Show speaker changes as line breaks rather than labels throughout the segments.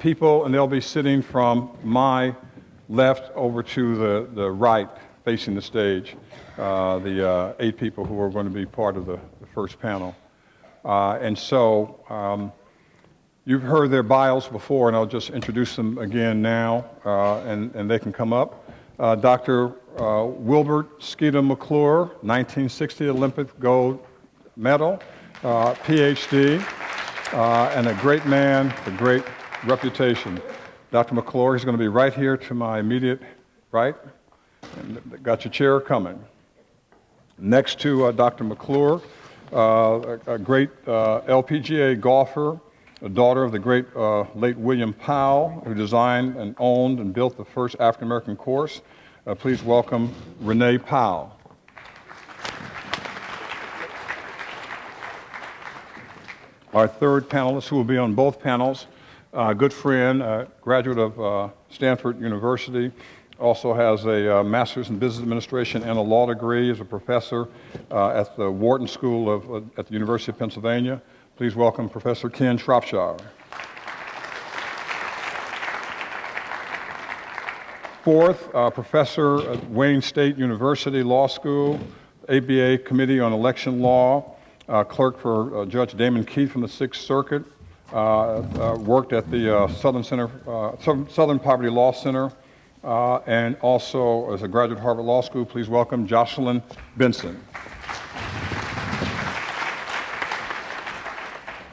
people, and they'll be sitting from my left over to the right, facing the stage, the 8 people who are going to be part of the first panel. You've heard their bios before, and I'll just introduce them again now, and they can come up. Dr. Wilbert Skeeter McClure, 1960 Olympic gold medal, PhD, and a great man with great reputation. Dr. McClure is going to be right here to my immediate right. And got your chair coming. Next to Dr. McClure, a great LPGA golfer, a daughter of the great late William Powell, who designed and owned and built the first African-American course. Please welcome Renee Powell. Our third panelist, who will be on both panels, a good friend, graduate of Stanford University, also has a master's in business administration and a law degree, is a professor at the Wharton School at the University of Pennsylvania. Please welcome Professor Ken Shropshire. Fourth, Professor at Wayne State University Law School, ABA Committee on Election Law, clerk for Judge Damon Keith from the Sixth Circuit, worked at the Southern Poverty Law Center, and also as a graduate of Harvard Law School. Please welcome Jocelyn Benson.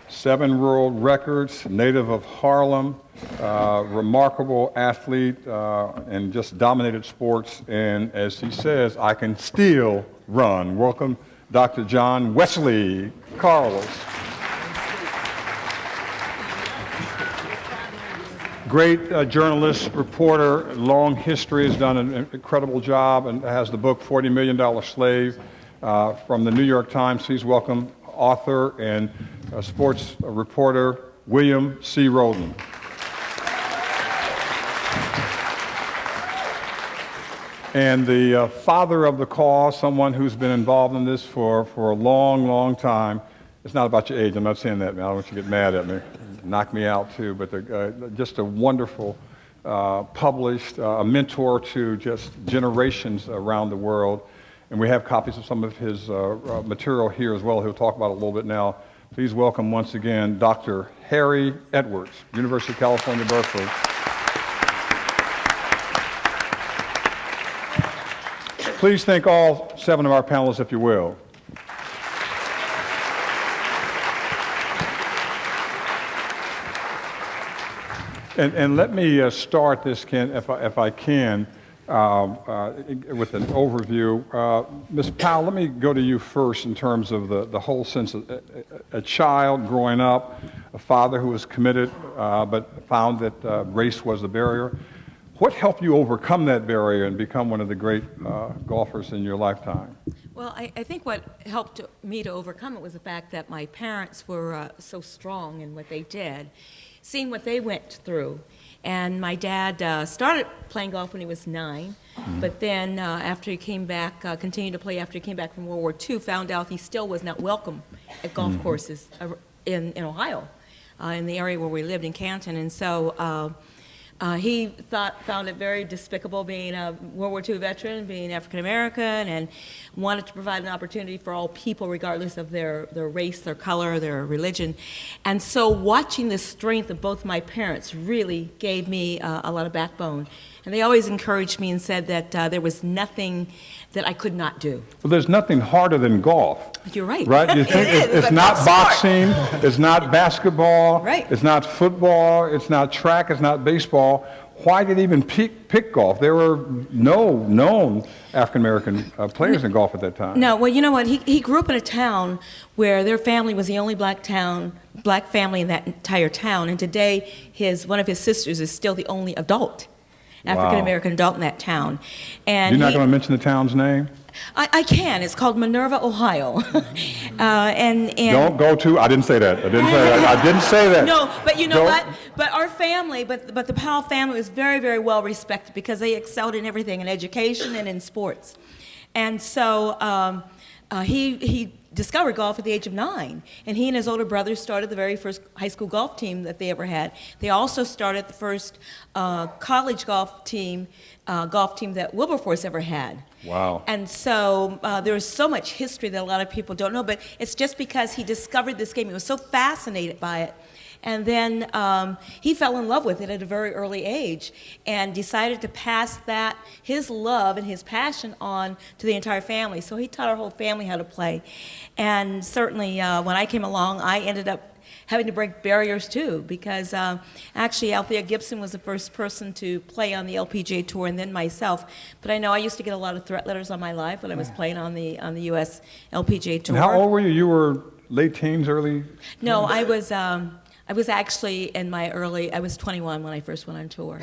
7 world records, native of Harlem, remarkable athlete, and just dominated sports. And as he says, I can still run. Welcome, Dr. John Wesley Carlos. Great journalist, reporter, long history, has done an incredible job and has the book $40 Million Slave from the New York Times. Please welcome author and sports reporter William C. Roden. And the father of the cause, someone who's been involved in this for a long, long time. It's not about your age. I'm not saying that, man. I don't want you to get mad at me. Knock me out, too. But just a wonderful, published, a mentor to just generations around the world. And we have copies of some of his material here as well. He'll talk about it a little bit now. Please welcome once again Dr. Harry Edwards, University of California, Berkeley. Please thank all 7 of our panelists, if you will. And let me start this, Ken, if I can, with an overview. Ms. Powell, let me go to you first in terms of the whole sense of a child growing up, a father who was committed but found that race was the barrier. What helped you overcome that barrier and become one of the great golfers in your lifetime?
Well, I think what helped me to overcome it was the fact that my parents were so strong in what they did, seeing what they went through. And my dad started playing golf when he was 9, but then after he came back, continued to play after he came back from World War II, found out he still was not welcome at golf courses in Ohio, in the area where we lived in Canton. And so he found it very despicable being a World War II veteran, being African American, and wanted to provide an opportunity for all people, regardless of their race, their color, their religion. And so watching the strength of both my parents really gave me a lot of backbone. And they always encouraged me and said that there was nothing that I could not do.
Well, there's nothing harder than golf.
You're right.
Right? You think it's not boxing, it's not basketball,
right.
It's not football, it's not track, it's not baseball. Why did he even pick golf? There were no known African-American players in golf at that time.
No, well, you know what? He grew up in a town where their family was the only black family in that entire town. And today, one of his sisters is still the only adult African-American adult in that town. And you're
not going to mention the town's name?
I can. It's called Minerva, Ohio. and
Don't go to. I didn't say that. I didn't say that.
No, but you know what? But our family, but the Powell family was very, very well respected because they excelled in everything, in education and in sports. And so he discovered golf at the age of 9, and he and his older brother started the very first high school golf team that they ever had. They also started the first college golf team that Wilberforce ever had.
Wow.
And so there's so much history that a lot of people don't know, but it's just because he discovered this game. He was so fascinated by it. And then he fell in love with it at a very early age and decided to pass his love and his passion on to the entire family. So he taught our whole family how to play. And certainly when I came along, I ended up having to break barriers too, because actually Althea Gibson was the first person to play on the LPGA Tour, and then myself. But I know I used to get a lot of threat letters on my life when I was playing on the U.S. LPGA Tour.
And how old were you? You were late teens, early?
No, I was actually in I was 21 when I first went on tour.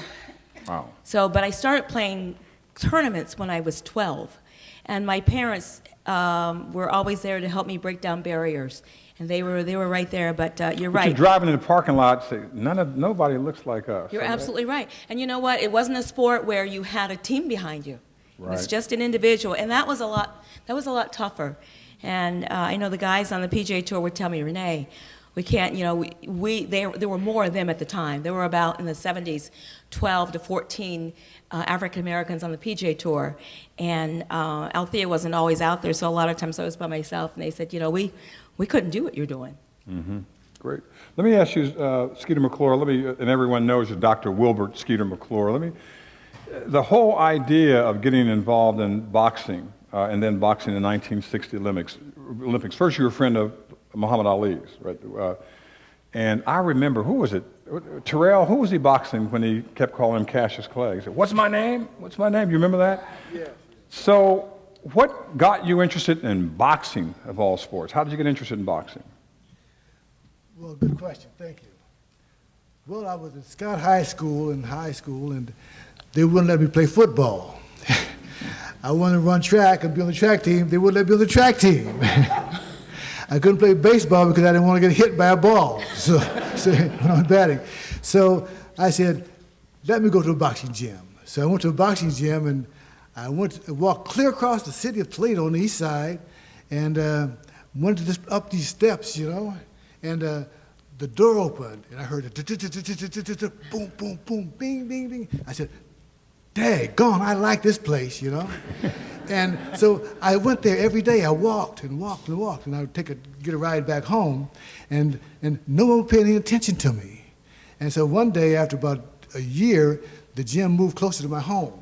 Wow.
So, but I started playing tournaments when I was 12, and my parents were always there to help me break down barriers. And they were right there, but you're right.
You're driving in the parking lot, say, nobody looks like us.
You're absolutely right. And you know what? It wasn't a sport where you had a team behind you.
Right.
It was just an individual, and that was a lot tougher. And I know the guys on the PGA Tour would tell me, Renee, we can't, there were more of them at the time. There were about, in the 70s, 12 to 14 African Americans on the PGA Tour. And Althea wasn't always out there, so a lot of times I was by myself, and they said, we couldn't do what you're doing.
Mm-hmm. Great. Let me ask you, Skeeter McClure, and everyone knows you're Dr. Wilbert Skeeter McClure. The whole idea of getting involved in boxing, and then boxing in the 1960 Olympics. First, you were a friend of Muhammad Ali's, right? And I remember, who was it? Terrell, who was he boxing when he kept calling him Cassius Clay? He said, "What's my name? What's my name?" You remember that? Yeah. So, what got you interested in boxing of all sports? How did you get interested in boxing?
Well, good question. Thank you. Well, I was at Scott High School, and they wouldn't let me play football. I wanted to run track and be on the track team. They wouldn't let me on the track team. I couldn't play baseball because I didn't want to get hit by a ball. So when I was batting. So I said, let me go to a boxing gym. So I went to a boxing gym, and I walked clear across the city of Toledo on the east side, and went up these steps, and the door opened, and I heard a boom, boom, boom, bing, bing, bing. I said, daggone, I like this place, And so I went there every day. I walked and walked and walked, and I would get a ride back home, and no one would pay any attention to me. And so one day, after about a year, the gym moved closer to my home.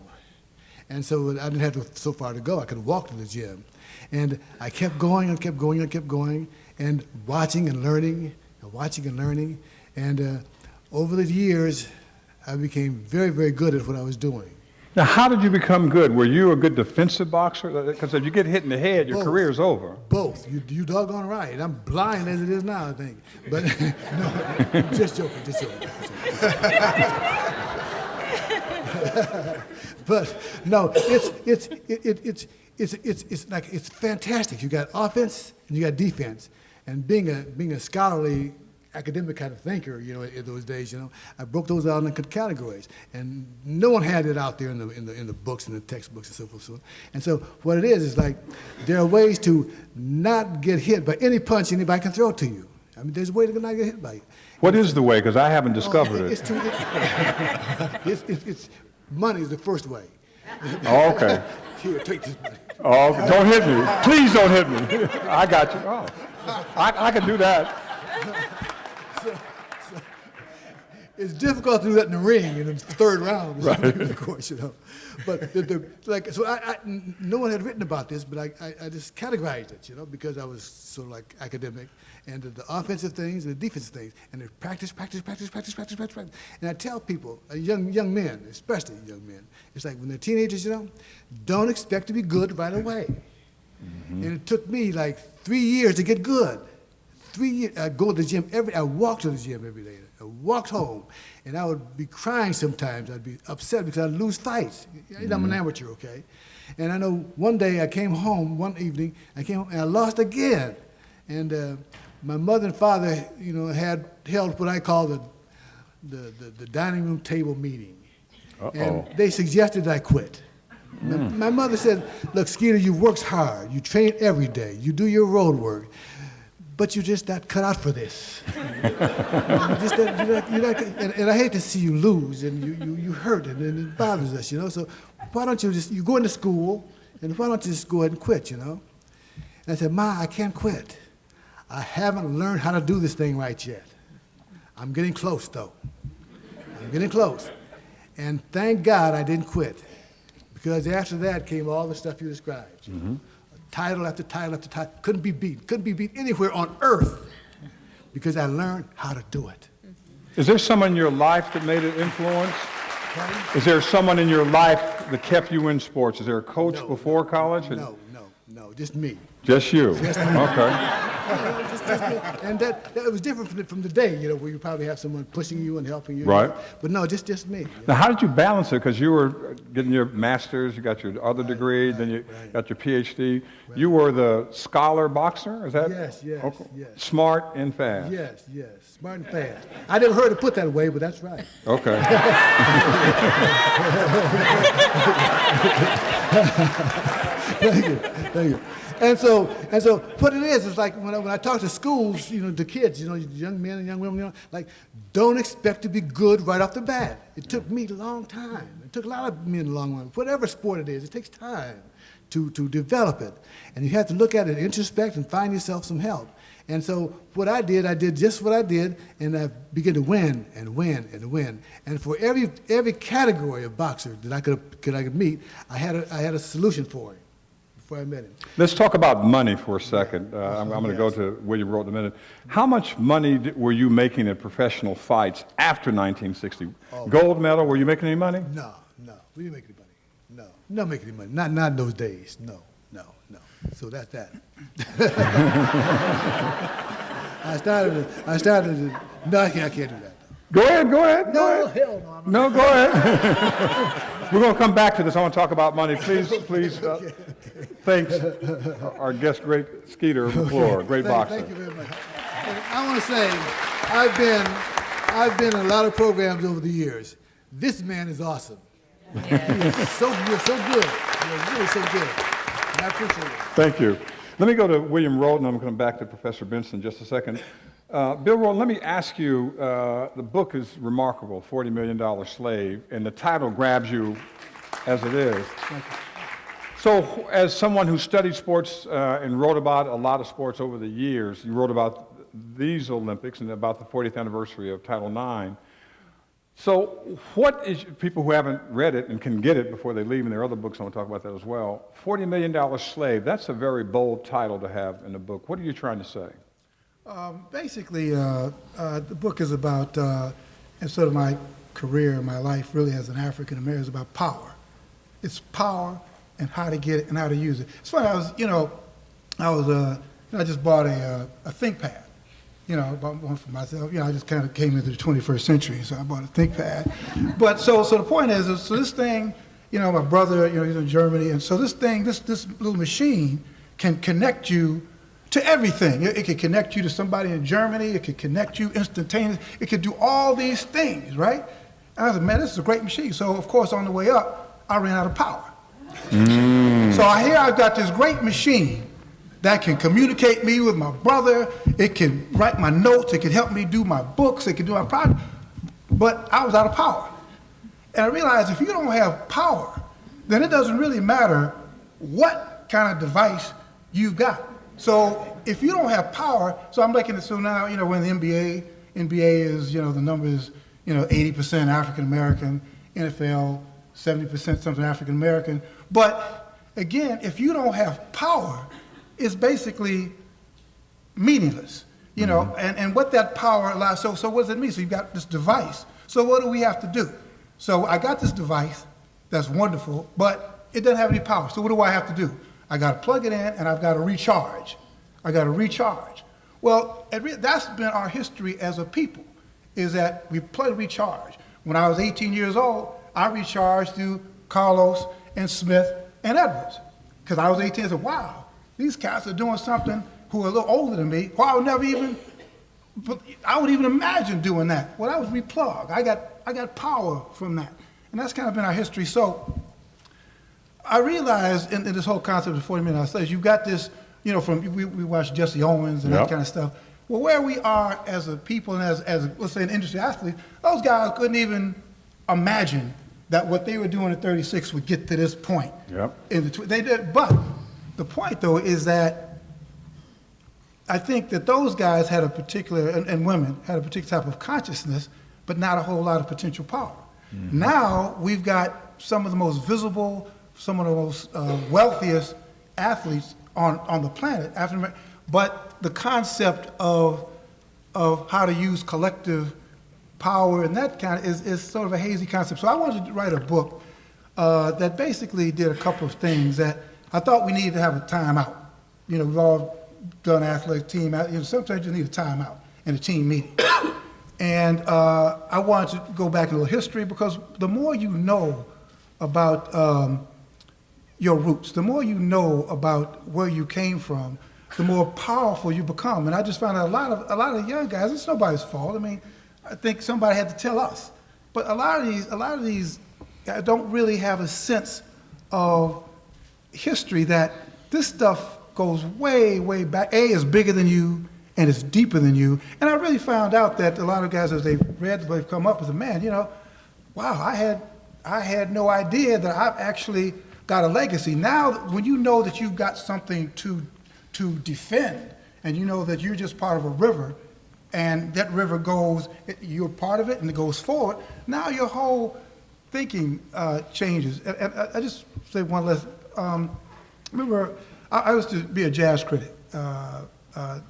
And so I didn't have so far to go. I could walk to the gym. And I kept going and kept going and kept going, and watching and learning, and watching and learning. And over the years, I became very, very good at what I was doing.
Now, how did you become good? Were you a good defensive boxer? Because if you get hit in the head, your career's over.
Both. You doggone right. I'm blind as it is now, I think. But no, just joking. But no, it's fantastic. You got offense and you got defense, and being a scholarly academic kind of thinker, in those days, I broke those out into categories, and no one had it out there in the books and the textbooks and so forth. And so what it is like there are ways to not get hit by any punch anybody can throw to you. I mean, there's a way to not get hit by you.
What is the way? Because I haven't discovered it.
It's money is the first way.
Oh, okay.
Here, take this money.
Oh, don't hit me. Please don't hit me. I got you. Oh, I can do that.
So it's difficult to do that in the ring in the third round, right. Of course, But no one had written about this, but I just categorized it, because I was sort of like academic, and the offensive things and the defensive things, and practice. And I tell people, young men, especially young men, it's like when they're teenagers, don't expect to be good right away. Mm-hmm. And it took me like 3 years to get good. 3 years, I'd go to the gym I walked to the gym every day. I walked home, and I would be crying sometimes. I'd be upset because I'd lose fights. I'm an amateur, okay? And I know one day I came home, one evening, and I lost again. And my mother and father, had held what I call the dining room table meeting.
Uh-oh.
And they suggested I quit. My mother said, look, Skeeter, you work hard. You train every day. You do your road work. But you're just not cut out for this. And I hate to see you lose, and you hurt, and it bothers us, you know. So why don't you go into school, and why don't you just go ahead and quit, you know? And I said, Ma, I can't quit. I haven't learned how to do this thing right yet. I'm getting close, though. I'm getting close. And thank God I didn't quit, because after that came all the stuff you described. Mm-hmm. Title after title after title. Couldn't be beat anywhere on earth, because I learned how to do it.
Is there someone in your life that made an influence? Is there someone in your life that kept you in sports? Is there a coach before college?
No, just me.
Just you?
Just me.
Okay.
Just me. And that was different from the day, you know, where you probably have someone pushing you and helping you.
Right.
But no, just me.
Now, how did you balance it? Because you were getting your master's, you got your other degree, then you got your PhD. Right. You were the scholar boxer, is that?
Yes.
Okay. Yes. Smart and fast.
Yes. Smart and fast. I never heard it put that way, but that's right.
Okay.
Thank you. And so what it is like when I talk to schools, you know, to kids, you know, young men and young women, you know, like, don't expect to be good right off the bat. It took me a long time. It took a lot of men a long time. Whatever sport it is, it takes time to develop it. And you have to look at it, introspect, and find yourself some help. And so what I did just what I did, and I began to win and win and win. And for every category of boxer that I could meet, I had a solution for it before I met him.
Let's talk about money for a second. I'm going to go to William Rote in a minute. How much money were you making in professional fights after 1960? Gold medal, were you making any money?
No. We didn't make any money. No, make any money. Not in those days. No. So that's that. I started. No, I can't do that.
Go ahead.
No, hell no.
No, go ahead. We're going to come back to this. I want to talk about money. Please, thanks our guest, great Skeeter McClure, great boxer.
Thank you very much. And I want to say, I've been in a lot of programs over the years. This man is awesome.
Yeah.
He is so good. You're really so good. And I appreciate it.
Thank you. Let me go to William Rote, and I'm going to come back to Professor Benson in just a second. Bill Rote, let me ask you, the book is remarkable, $40 Million Slave, and the title grabs you as it is.
Thank you.
So as someone who studied sports and wrote about a lot of sports over the years, you wrote about these Olympics and about the 40th anniversary of Title IX. So what is, people who haven't read it and can get it before they leave, and there are other books, I want to talk about that as well, $40 Million Slave, that's a very bold title to have in the book. What are you trying to say?
Basically, the book is about, and sort of my career, my life really as an African American is about power. It's power and how to get it and how to use it. It's funny, I just bought a ThinkPad. I bought one for myself. I just kind of came into the 21st century, so I bought a ThinkPad. But so the point is, so this thing, my brother, he's in Germany, and so this thing, this little machine can connect you to everything. It can connect you to somebody in Germany. It can connect you instantaneously. It can do all these things, right? And I said, man, this is a great machine. So of course, on the way up, I ran out of power. So I've got this great machine that can communicate me with my brother. It can write my notes. It can help me do my books. It can do my project. But I was out of power. And I realized if you don't have power, then it doesn't really matter what kind of device you've got. So if you don't have power, so I'm making it so now, we're in the NBA. NBA is, the number is, 80% African American, NFL, 70% something African American. But again, if you don't have power, it's basically meaningless, and what that power allows. So what does it mean? So you've got this device. So what do we have to do? So I got this device that's wonderful, but it doesn't have any power. So what do I have to do? I got to plug it in, and I've got to recharge. Well, that's been our history as a people, is that we recharge. When I was 18 years old, I recharged through Carlos and Smith and Edwards. Because I was 18, I said, wow, these cats are doing something who are a little older than me, who I would even imagine doing that. Well, I was replugged. I got power from that. And that's kind of been our history. So I realized in this whole concept of 40 minute slaves, you've got this, you know, we watched Jesse Owens and that kind of stuff. Well, where we are as a people and as let's say an industry athlete, those guys couldn't even imagine that what they were doing at 36 would get to this point.
Yep.
They did, but the point though is that I think that those guys had a particular, and women had a particular type of consciousness, but not a whole lot of potential power. Mm-hmm. Now we've got some of the most visible, some of the most wealthiest athletes on the planet, but the concept of how to use collective power and that kind of is sort of a hazy concept. So I wanted to write a book that basically did a couple of things that I thought we needed to have a timeout. You know, we've all done athletic team, you know, sometimes you need a timeout in a team meeting. And I wanted to go back a little history because the more you know about your roots, the more you know about where you came from, the more powerful you become. And I just found out a lot of young guys, it's nobody's fault. I mean, I think somebody had to tell us. But a lot of these guys don't really have a sense of history that this stuff goes way, way back. A is bigger than you and it's deeper than you. And I really found out that a lot of guys, as they've read, they've come up as a man, you know, wow, I had no idea that I've actually got a legacy. Now, when you know that you've got something to defend, and you know that you're just part of a river, and that river goes, you're part of it, and it goes forward, now your whole thinking changes. And I just say one last, remember, I used to be a jazz critic, the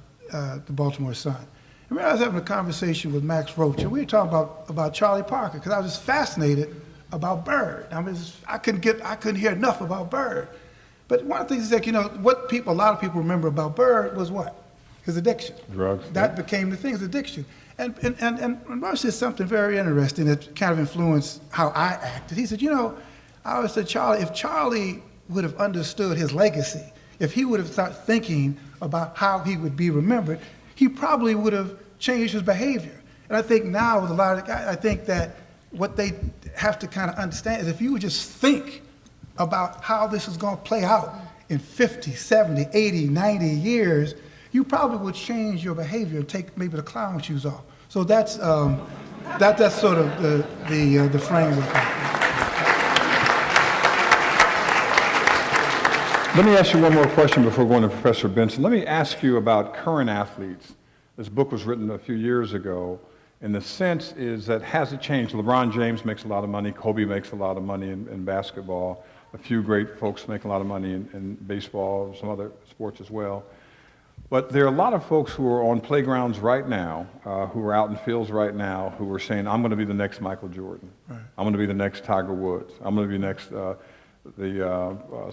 Baltimore Sun. I remember I was having a conversation with Max Roach, and we were talking about Charlie Parker, because I was just fascinated about Bird. I mean, I couldn't hear enough about Bird. But one of the things is that, you know, what a lot of people remember about Bird was what? His addiction.
Drugs.
That became the thing, his addiction. And Rush said something very interesting that kind of influenced how I acted. He said, you know, I always said, Charlie, if Charlie would have understood his legacy, if he would have started thinking about how he would be remembered, he probably would have changed his behavior. And I think now with a lot of guys, I think that what they have to kind of understand is if you would just think about how this is going to play out in 50, 70, 80, 90 years, you probably would change your behavior and take maybe the clown shoes off. So that's sort of the framework.
Let me ask you one more question before going to Professor Benson. Let me ask you about current athletes. This book was written a few years ago, and the sense is that has it changed? LeBron James makes a lot of money. Kobe makes a lot of money in basketball. A few great folks make a lot of money in baseball, some other sports as well. But there are a lot of folks who are on playgrounds right now, who are out in fields right now, who are saying, I'm going to be the next Michael Jordan. Right. I'm going to be the next Tiger Woods. I'm going to be next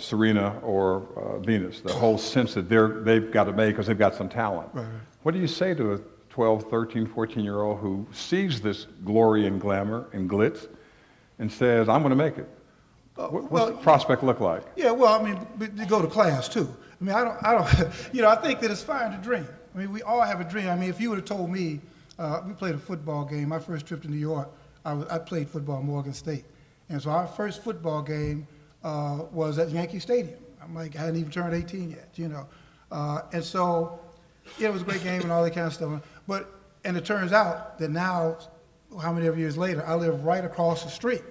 Serena or Venus. The whole sense that they've got to make because they've got some talent. Right. What do you say to a 12, 13, 14-year-old who sees this glory and glamour and glitz and says, I'm going to make it? What's the prospect look like? Yeah,
well, I mean, you go to class too. I mean, I don't, you know, I think that it's fine to dream. I mean, we all have a dream. I mean, if you would have told me, we played a football game, my first trip to New York, I played football at Morgan State. And so our first football game was at Yankee Stadium. I'm like, I hadn't even turned 18 yet, you know. And so, yeah, it was a great game and all that kind of stuff. And it turns out that now, how many years later, I live right across the street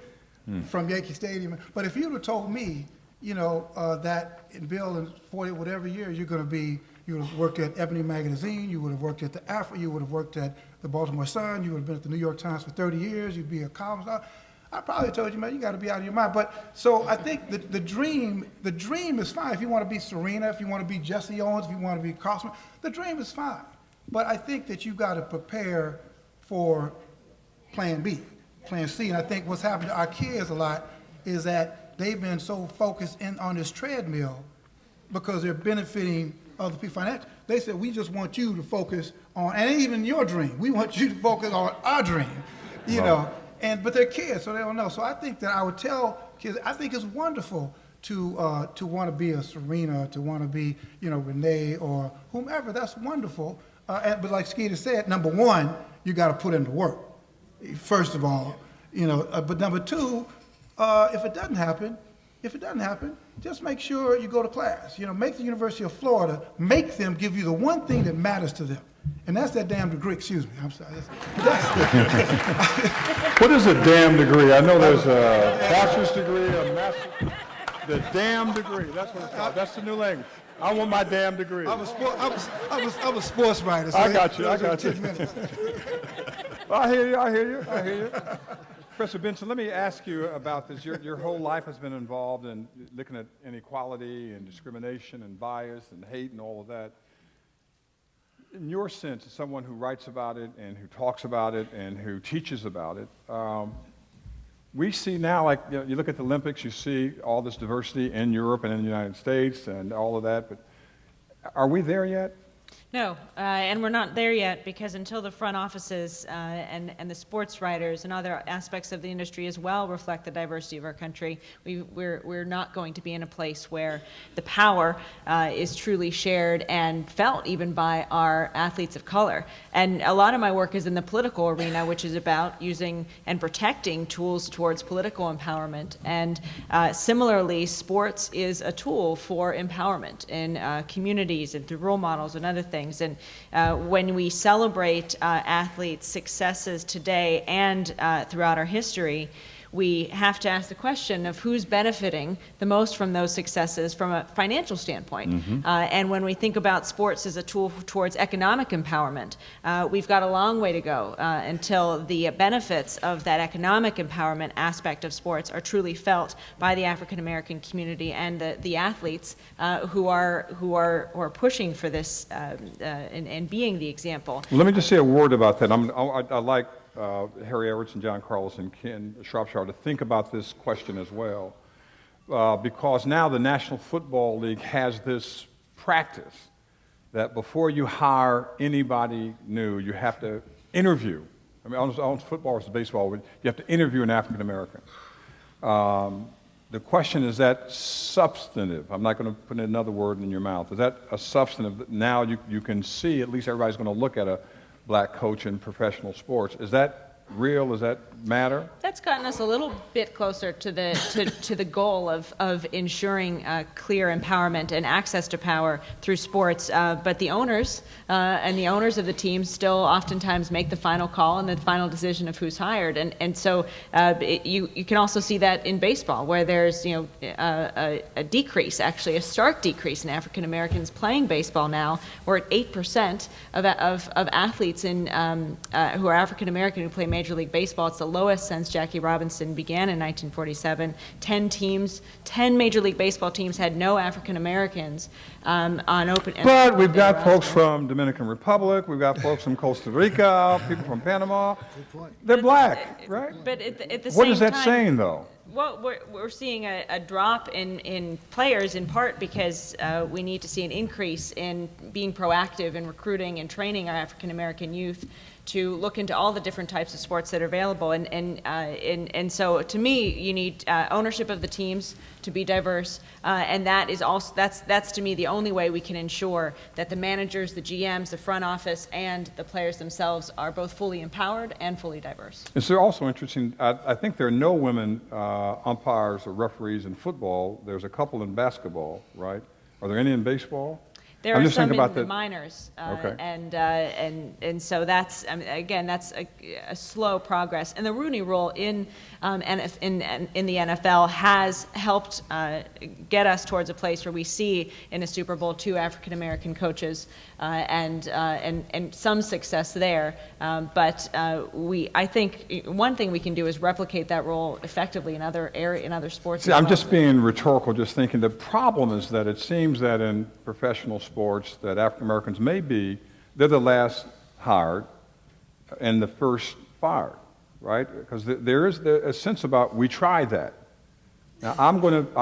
from Yankee Stadium. But if you would have told me, you know, that in Bill in 40 whatever year you would have worked at Ebony Magazine, you would have worked at the Afro, you would have worked at the Baltimore Sun, you would have been at the New York Times for 30 years, you'd be a columnist. I probably told you, man, you got to be out of your mind. But so I think the dream is fine. If you want to be Serena, if you want to be Jesse Owens, if you want to be Cosmo, the dream is fine. But I think that you got to prepare for plan B, plan C. And I think what's happened to our kids a lot is that they've been so focused on this treadmill because they're benefiting other people financially. They said, we just want you to focus on, and even your dream, we want you to focus on our dream, you know. But they're kids, so they don't know. So I think that I would tell kids, I think it's wonderful to want to be a Serena, to want to be, you know, Renee or whomever. That's wonderful. But like Skeeter said, number one, you got to put in the work. First of all, you know. But number two, if it doesn't happen, If it doesn't happen, just make sure you go to class. You know, make the University of Florida, make them give you the one thing that matters to them. And that's that damn degree, excuse me, I'm sorry.
What is a damn degree? I know there's a bachelor's degree, a master's. The damn degree, that's what it's called. That's the new language. I want my damn degree.
I'm a sports writer. So
I got you. I hear you. Professor Benson, let me ask you about this. Your whole life has been involved in looking at inequality and discrimination and bias and hate and all of that. In your sense, as someone who writes about it and who talks about it and who teaches about it, we see now, like, you look at the Olympics, you see all this diversity in Europe and in the United States and all of that, but are we there yet?
No, and we're not there yet, because until the front offices and the sports writers and other aspects of the industry as well reflect the diversity of our country, we're not going to be in a place where the power is truly shared and felt even by our athletes of color. And a lot of my work is in the political arena, which is about using and protecting tools towards political empowerment. And similarly, sports is a tool for empowerment in communities and through role models and other things. And when we celebrate athletes' successes today and throughout our history, we have to ask the question of who's benefiting the most from those successes from a financial standpoint.
Mm-hmm.
And when we think about sports as a tool towards economic empowerment, we've got a long way to go until the benefits of that economic empowerment aspect of sports are truly felt by the African American community and the athletes who are pushing for this and being the example.
Well, let me just say a word about that. I like Harry Everett and John Carlos and Ken Shropshire to think about this question as well, because now the National Football League has this practice that before you hire anybody new, you have to interview. I mean, almost football versus baseball, you have to interview an African American. The question is that substantive? I'm not going to put another word in your mouth. Is that a substantive? Now you can see, at least everybody's going to look at a black coach in professional sports. Is that real? Does that matter?
That's gotten us a little bit closer to the goal of ensuring clear empowerment and access to power through sports. But the owners and the owners of the teams still oftentimes make the final call and the final decision of who's hired. And so you can also see that in baseball, where there's a decrease, actually a stark decrease in African Americans playing baseball now. We're at 8% of athletes who are African American who play Major League Baseball. It's the lowest since Jackie Robinson began in 1947. 10 Major League Baseball teams had no African Americans on open.
But we've got folks from Dominican Republic, we've got folks from Costa Rica, people from Panama. They're black, right?
But at the same time,
what is that saying, though?
Well, we're seeing a drop in players, in part because we need to see an increase in being proactive in recruiting and training our African American youth to look into all the different types of sports that are available. And so, to me, you need ownership of the teams to be diverse, and that is also that's to me the only way we can ensure that the managers, the GMs, the front office, and the players themselves are both fully empowered and fully diverse.
It's also interesting. I think there are no women umpires or referees in football. There's a couple in basketball, right? Are there any in baseball?
There
I'm
are
just
some
thinking
in
about
the
the
minors,
Okay.
and so that's again that's a slow progress. And the Rooney Rule in the NFL has helped get us towards a place where we see in a Super Bowl 2 African American coaches and some success there. But I think one thing we can do is replicate that role effectively in other sports.
See, I'm just being rhetorical, just thinking the problem is that it seems that in professional sports that African Americans they're the last hired and the first fired, right? Because there is a sense about we tried that. Now I'm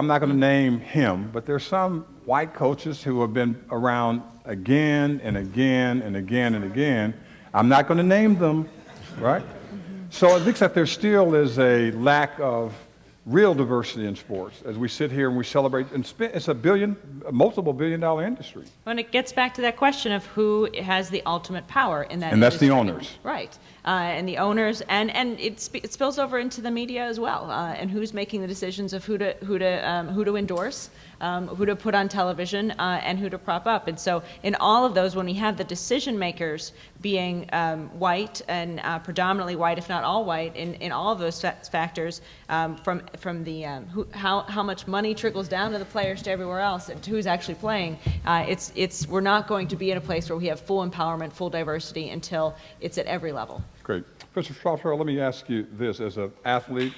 not going to name him, but there's some white coaches who have been around again and again and again and again. I'm not going to name them, right? So it looks like there still is a lack of real diversity in sports as we sit here and we celebrate, and it's a multiple billion-dollar industry.
When it gets back to that question of who has the ultimate power in that
And that's the
industry.
owners.
Right. And the owners, and it spills over into the media as well, and who's making the decisions of who to endorse, who to put on television, and who to prop up. And so in all of those, when we have the decision makers being white and predominantly white, if not all white, in all of those factors, from the how much money trickles down to the players to everywhere else, and to who's actually playing, we're not going to be in a place where we have full empowerment, full diversity until it's at every level.
Great. Professor Schwarzschild, let me ask you this. As an athlete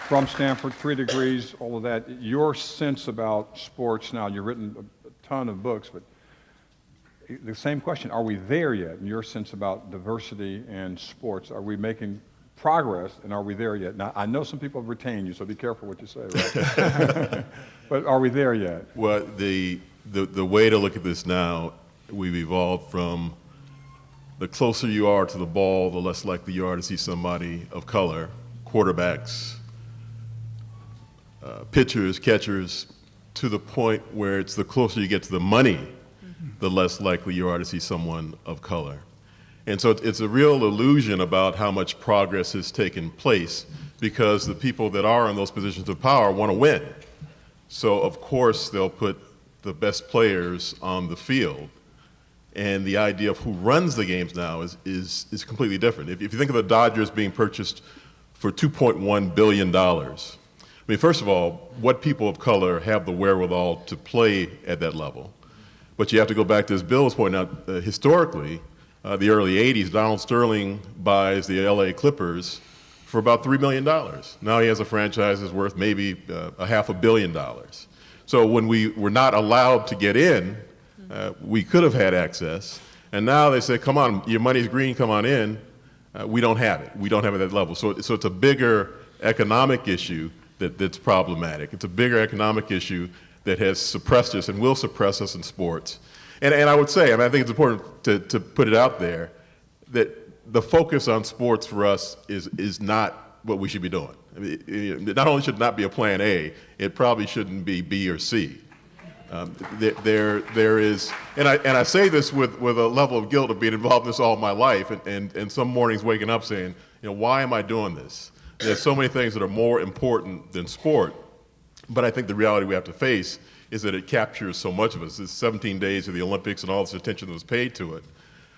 from Stanford, 3 degrees, all of that, your sense about sports now, you've written a ton of books, but the same question, are we there yet in your sense about diversity and sports? Are we making progress, and are we there yet? Now, I know some people have retained you, so be careful what you say, right? But are we there yet?
Well, the way to look at this now, we've evolved from the closer you are to the ball, the less likely you are to see somebody of color, quarterbacks, pitchers, catchers, to the point where it's the closer you get to the money, the less likely you are to see someone of color. And so it's a real illusion about how much progress has taken place, because the people that are in those positions of power want to win. So of course they'll put the best players on the field. And the idea of who runs the games now is completely different. If you think of the Dodgers being purchased for $2.1 billion, I mean, first of all, what people of color have the wherewithal to play at that level? But you have to go back to, as Bill was pointing out, historically, the early 80s, Donald Sterling buys the LA Clippers for about $3 million. Now he has a franchise that's worth maybe $500 million. So when we were not allowed to get in, we could have had access. And now they say, come on, your money's green, come on in. We don't have it. We don't have it at that level. So it's a bigger economic issue that's problematic. It's a bigger economic issue that has suppressed us and will suppress us in sports. And I would say, I mean, I think it's important to put it out there, that the focus on sports for us is not what we should be doing. I mean, not only should it not be a plan A, it probably shouldn't be B or C. There is, and I say this with a level of guilt of being involved in this all my life, and some mornings waking up saying, why am I doing this? There's so many things that are more important than sport, but I think the reality we have to face is that it captures so much of us. It's 17 days of the Olympics and all this attention that was paid to it.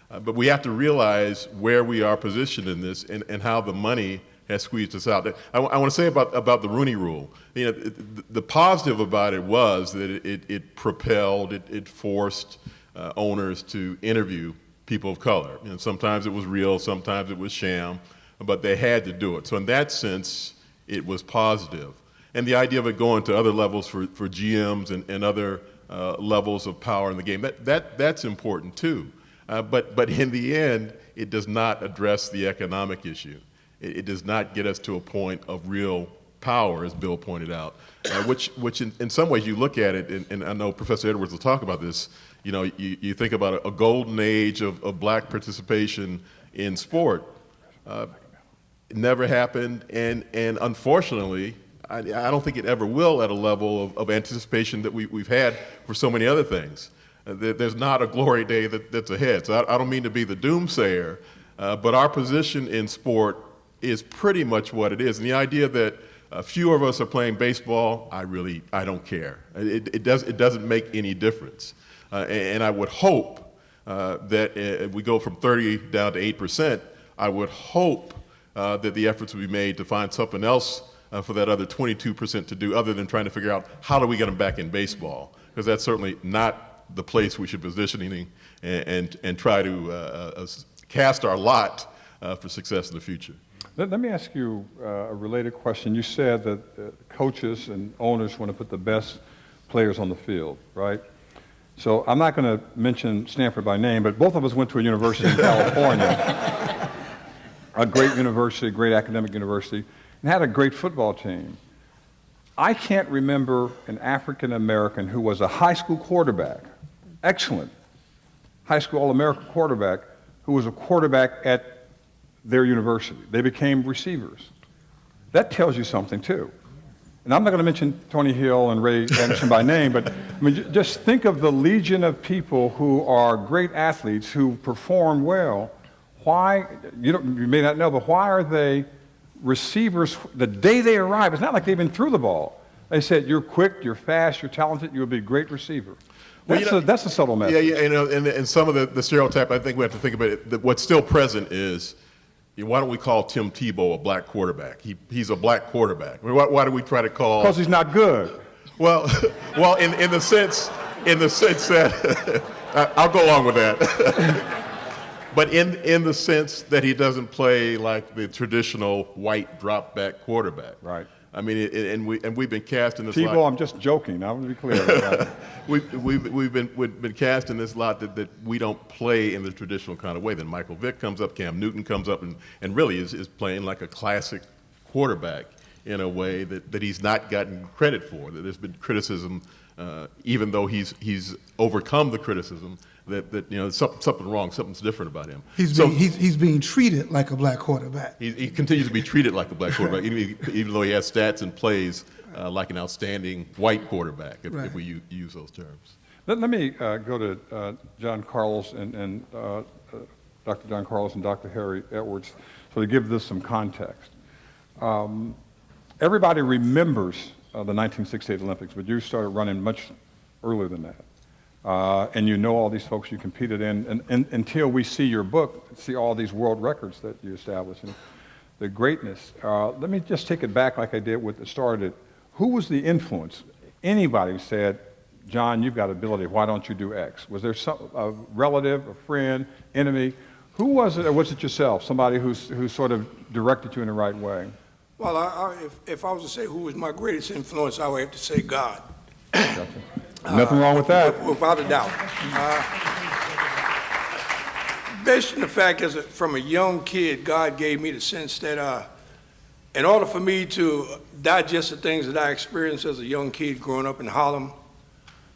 But we have to realize where we are positioned in this and how the money has squeezed us out. I want to say about the Rooney Rule. The positive about it was that it propelled, it forced owners to interview people of color. Sometimes it was real, sometimes it was sham, but they had to do it. So in that sense, it was positive. And the idea of it going to other levels for GMs and other levels of power in the game, that's important too. But in the end, it does not address the economic issue. It does not get us to a point of real power, as Bill pointed out, which in some ways you look at it, and I know Professor Edwards will talk about this, you think about a golden age of black participation in sport. It never happened, and unfortunately, I don't think it ever will at a level of anticipation that we've had for so many other things. There's not a glory day that's ahead. So I don't mean to be the doomsayer, but our position in sport is pretty much what it is. And the idea that a few of us are playing baseball, I don't care. It doesn't make any difference. And I would hope that if we go from 30 down to 8%, I would hope that the efforts will be made to find something else for that other 22% to do, other than trying to figure out how do we get them back in baseball, because that's certainly not the place we should be positioning and try to cast our lot for success in the future.
Let me ask you a related question. You said that coaches and owners want to put the best players on the field, right? So I'm not going to mention Stanford by name, but both of us went to a university in California, a great university, great academic university, and had a great football team. I can't remember an African American who was a high school quarterback, excellent high school All-American quarterback, who was a quarterback at their university. They became receivers. That tells you something too. And I'm not going to mention Tony Hill and Ray Anderson by name, but I mean, just think of the legion of people who are great athletes who perform well. Why, you may not know, but why are they receivers the day they arrive? It's not like they've been through the ball. They said, you're quick, you're fast, you're talented, you'll be a great receiver. That's a subtle message.
Yeah, and some of the stereotype, I think we have to think about it, that what's still present is, why don't we call Tim Tebow a black quarterback? He's a black quarterback. I mean, why do we try to call?
Because he's not good.
Well, in the sense that I'll go along with that. But in the sense that he doesn't play like the traditional white drop back quarterback.
Right.
I mean, and we've been cast in this
Tebow,
lot.
I'm just joking. I want to be clear about that.
We've been cast in this lot that we don't play in the traditional kind of way. Then Michael Vick comes up, Cam Newton comes up, and really is playing like a classic quarterback in a way that he's not gotten credit for. That there's been criticism, even though he's overcome the criticism. That something wrong, something's different about him.
He's being treated like a black quarterback.
He continues to be treated like a black quarterback, even though he has stats and plays like an outstanding white quarterback, if we use those terms.
Let me go to John Carlos and Dr. John Carlos and Dr. Harry Edwards, so to give this some context. Everybody remembers the 1968 Olympics, but you started running much earlier than that. And you know all these folks you competed in, and until we see your book, see all these world records that you established, and the greatness. Let me just take it back like I did with the started. Who was the influence? Anybody said, John, you've got ability, why don't you do X? Was there a relative, a friend, enemy? Who was it, or was it yourself, somebody who sort of directed you in the right way?
Well, if I was to say who was my greatest influence, I would have to say God.
Gotcha. Nothing wrong with that.
Without a doubt. Based on the fact that from a young kid, God gave me the sense that in order for me to digest the things that I experienced as a young kid growing up in Harlem,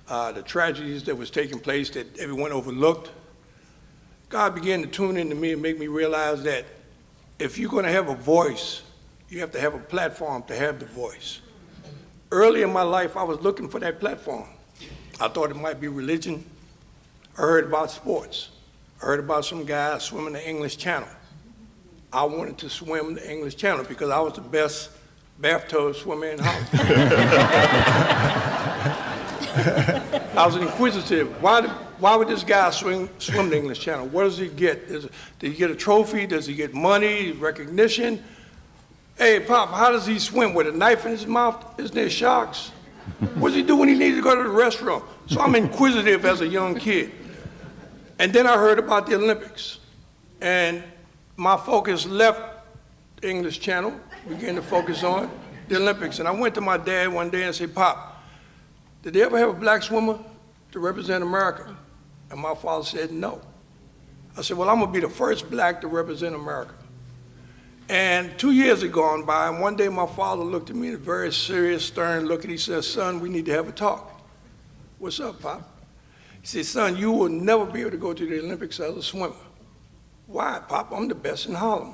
the tragedies that was taking place that everyone overlooked, God began to tune into me and make me realize that if you're going to have a voice, you have to have a platform to have the voice. Early in my life, I was looking for that platform. I thought it might be religion. I heard about sports. I heard about some guys swimming the English Channel. I wanted to swim the English Channel because I was the best bathtub swimmer in Holland. I was inquisitive. Why would this guy swim the English Channel? What does he get? Did he get a trophy? Does he get money, recognition? Hey, Pop, how does he swim? With a knife in his mouth? Isn't there sharks? What does he do when he needs to go to the restroom? So I'm inquisitive as a young kid. And then I heard about the Olympics. And my focus left the English Channel, began to focus on the Olympics. And I went to my dad one day and said, Pop, did they ever have a black swimmer to represent America? And my father said, no. I said, well, I'm gonna be the first black to represent America. And 2 years had gone by, and one day my father looked at me in a very serious, stern look, and he said, son, we need to have a talk. What's up, Pop? He said, son, you will never be able to go to the Olympics as a swimmer. Why, Pop? I'm the best in Harlem.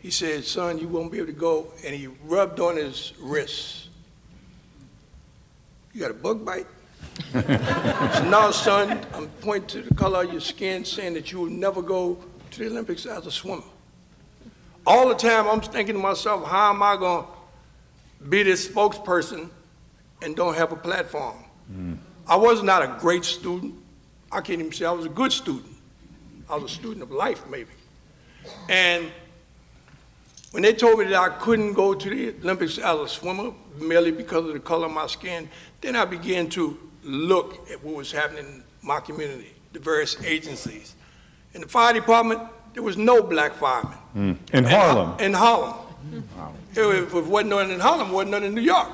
He said, son, you won't be able to go, and he rubbed on his wrist. You got a bug bite? So now, son, I'm pointing to the color of your skin, saying that you will never go to the Olympics as a swimmer. All the time I'm thinking to myself, how am I going to be this spokesperson and don't have a platform? I was not a great student. I can't even say I was a good student. I was a student of life, maybe. And when they told me that I couldn't go to the Olympics as a swimmer, merely because of the color of my skin, then I began to look at what was happening in my community, the various agencies. In the fire department, there was no black firemen.
In Harlem?
In Harlem.
Wow.
If it wasn't none in Harlem, it wasn't none in New York.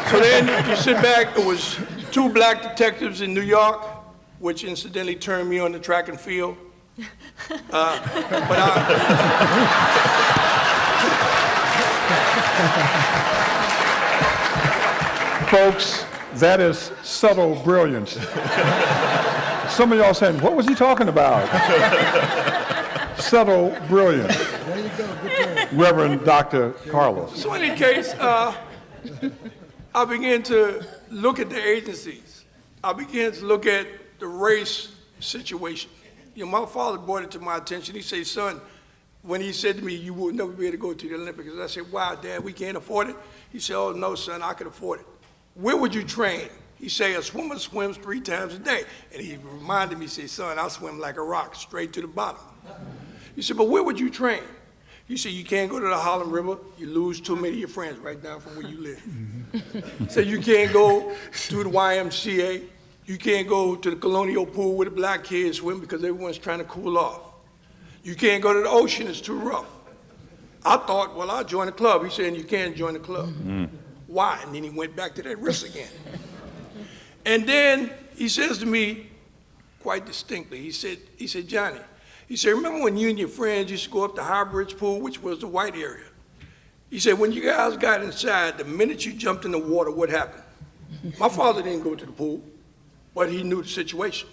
So then you sit back, it was 2 black detectives in New York, which incidentally turned me on to track and field.
Folks, that is subtle brilliance. Some of y'all saying, what was he talking about? Subtle brilliance.
There you go, good job.
Reverend Dr. Carlos.
So in any case, I began to look at the agencies. I began to look at the race situation. You know, my father brought it to my attention. He said, son, when he said to me, you will never be able to go to the Olympics, I said, why, Dad, we can't afford it? He said, oh, no, son, I can afford it. Where would you train? He said, a swimmer swims 3 times a day. And he reminded me, he said, son, I swim like a rock, straight to the bottom. He said, but where would you train? He said, you can't go to the Harlem River. You lose too many of your friends right down from where you live. He said, you can't go to the YMCA. You can't go to the Colonial Pool where the black kids swim because everyone's trying to cool off. You can't go to the ocean, it's too rough. I thought, well, I'll join the club. He said, you can't join the club. Why? And then he went back to that risk again. And then he says to me, quite distinctly, he said, Johnny, he said, remember when you and your friends used to go up to High Bridge Pool, which was the white area? He said, when you guys got inside, the minute you jumped in the water, what happened? My father didn't go to the pool, but he knew the situation.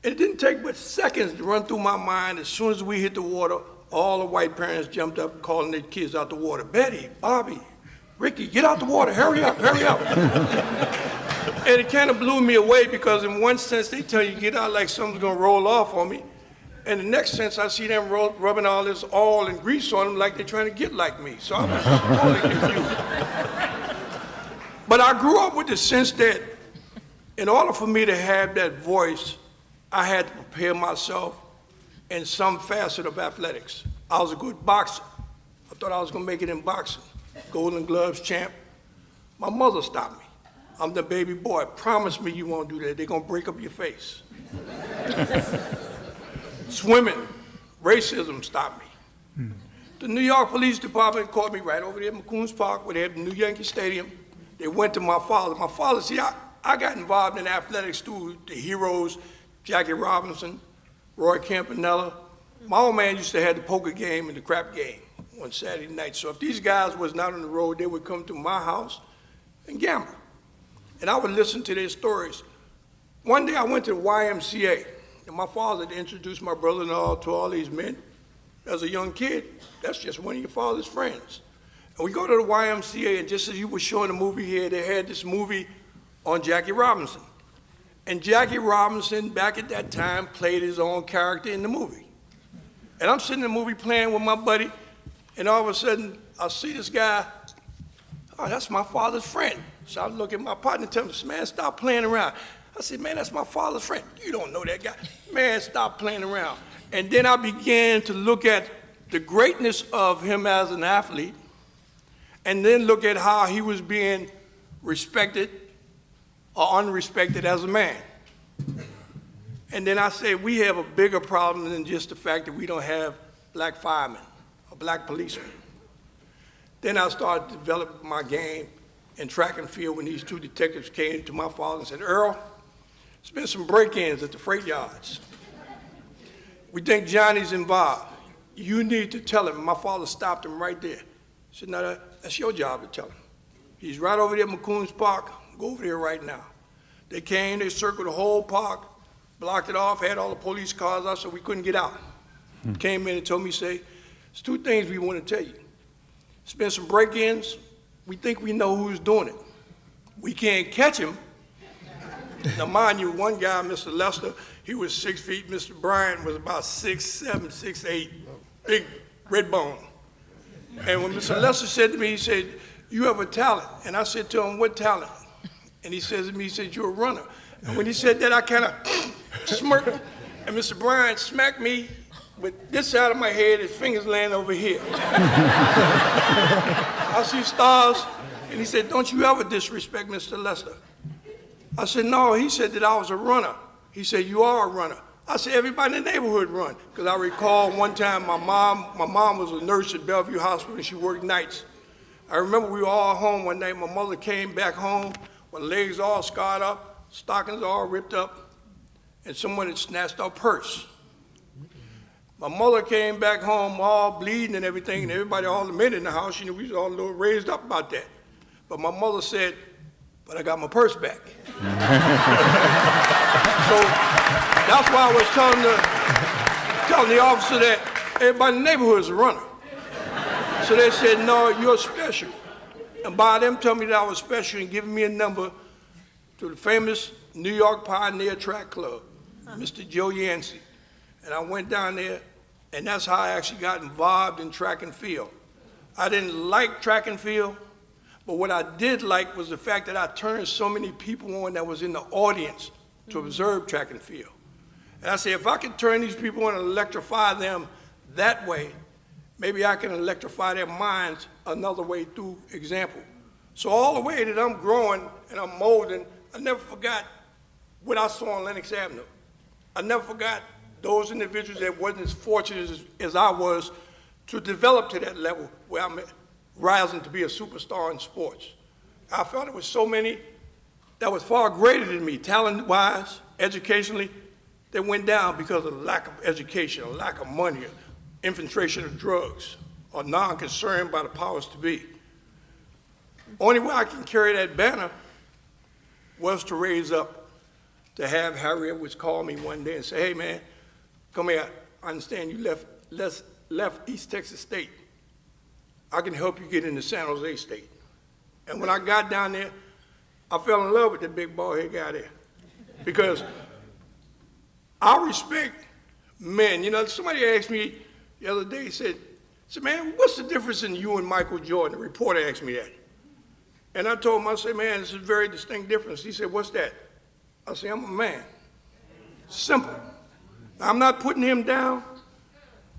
It didn't take but seconds to run through my mind. As soon as we hit the water, all the white parents jumped up calling their kids out the water. Betty, Bobby, Ricky, get out the water, hurry up, hurry up. And it kind of blew me away because in one sense they tell you get out like something's gonna roll off on me. And the next sense I see them rubbing all this oil and grease on them like they're trying to get like me. So I was totally confused. But I grew up with the sense that in order for me to have that voice, I had to prepare myself in some facet of athletics. I was a good boxer. I thought I was gonna make it in boxing. Golden Gloves champ. My mother stopped me. I'm the baby boy. Promise me you won't do that. They're gonna break up your face. Swimming, racism stopped me. The New York Police Department caught me right over there at McCoon's Park where they have the new Yankee Stadium. They went to my father. My father, see, I got involved in athletics through the heroes, Jackie Robinson, Roy Campanella. My old man used to have the poker game and the crap game on Saturday night. So if these guys was not on the road, they would come to my house and gamble. And I would listen to their stories. One day I went to the YMCA, and my father introduced my brother-in-law to all these men. As a young kid, that's just one of your father's friends. And we go to the YMCA, and just as you were showing the movie here, they had this movie on Jackie Robinson. And Jackie Robinson, back at that time, played his own character in the movie. And I'm sitting in the movie playing with my buddy, and all of a sudden, I see this guy, oh, that's my father's friend. So I look at my partner and tell him, man, stop playing around. I said, man, that's my father's friend. You don't know that guy. Man, stop playing around. And then I began to look at the greatness of him as an athlete, and then look at how he was being respected or unrespected as a man. And then I said, we have a bigger problem than just the fact that we don't have black firemen or black policemen. Then I started to develop my game in track and field when these 2 detectives came to my father and said, Earl, there's been some break-ins at the freight yards. We think Johnny's involved. You need to tell him. My father stopped him right there. He said, no, that's your job to tell him. He's right over there at McCoon's Park. Go over there right now. They came, they circled the whole park, blocked it off, had all the police cars out so we couldn't get out. Came in and told me, say, there's 2 things we want to tell you. There's been some break-ins. We think we know who's doing it. We can't catch him. Now, mind you, one guy, Mr. Lester, he was 6 feet. Mr. Bryant was about 6'7", 6'8", big red bone. And when Mr. Lester said to me, he said, you have a talent. And I said to him, what talent? And he says to me, he said, you're a runner. And when he said that, I kind of smirked. And Mr. Bryant smacked me with this side of my head, his fingers laying over here. I see stars. And he said, don't you ever disrespect Mr. Lester. I said, no. He said that I was a runner. He said, you are a runner. I said, everybody in the neighborhood run. Because I recall one time my mom was a nurse at Bellevue Hospital and she worked nights. I remember we were all home one night. My mother came back home with legs all scarred up, stockings all ripped up, and someone had snatched our purse. My mother came back home all bleeding and everything, and everybody, all the men in the house, you know, we was all a little raised up about that. But my mother said, but I got my purse back. So that's why I was telling the officer that everybody in the neighborhood is a runner. So they said, no, you're special. And by them telling me that I was special and giving me a number to the famous New York Pioneer Track Club, Mr. Joe Yancey. And I went down there, and that's how I actually got involved in track and field. I didn't like track and field, but what I did like was the fact that I turned so many people on that was in the audience to observe track and field. And I said, if I could turn these people on and electrify them that way, maybe I can electrify their minds another way through example. So all the way that I'm growing and I'm molding, I never forgot what I saw on Lenox Avenue. I never forgot those individuals that wasn't as fortunate as I was to develop to that level where I'm rising to be a superstar in sports. I felt it was so many that was far greater than me, talent-wise, educationally, that went down because of lack of education, or lack of money, or infiltration of drugs, or non-concern by the powers to be. Only way I can carry that banner was to raise up, to have Harry Edwards call me one day and say, hey man, come here, I understand you left East Texas State. I can help you get into San Jose State. And when I got down there, I fell in love with that big bald head guy there. Because I respect men. You know, somebody asked me the other day, said, man, what's the difference in you and Michael Jordan? The reporter asked me that. And I told him, I said, man, this is a very distinct difference. He said, what's that? I said, I'm a man. Simple. Now, I'm not putting him down.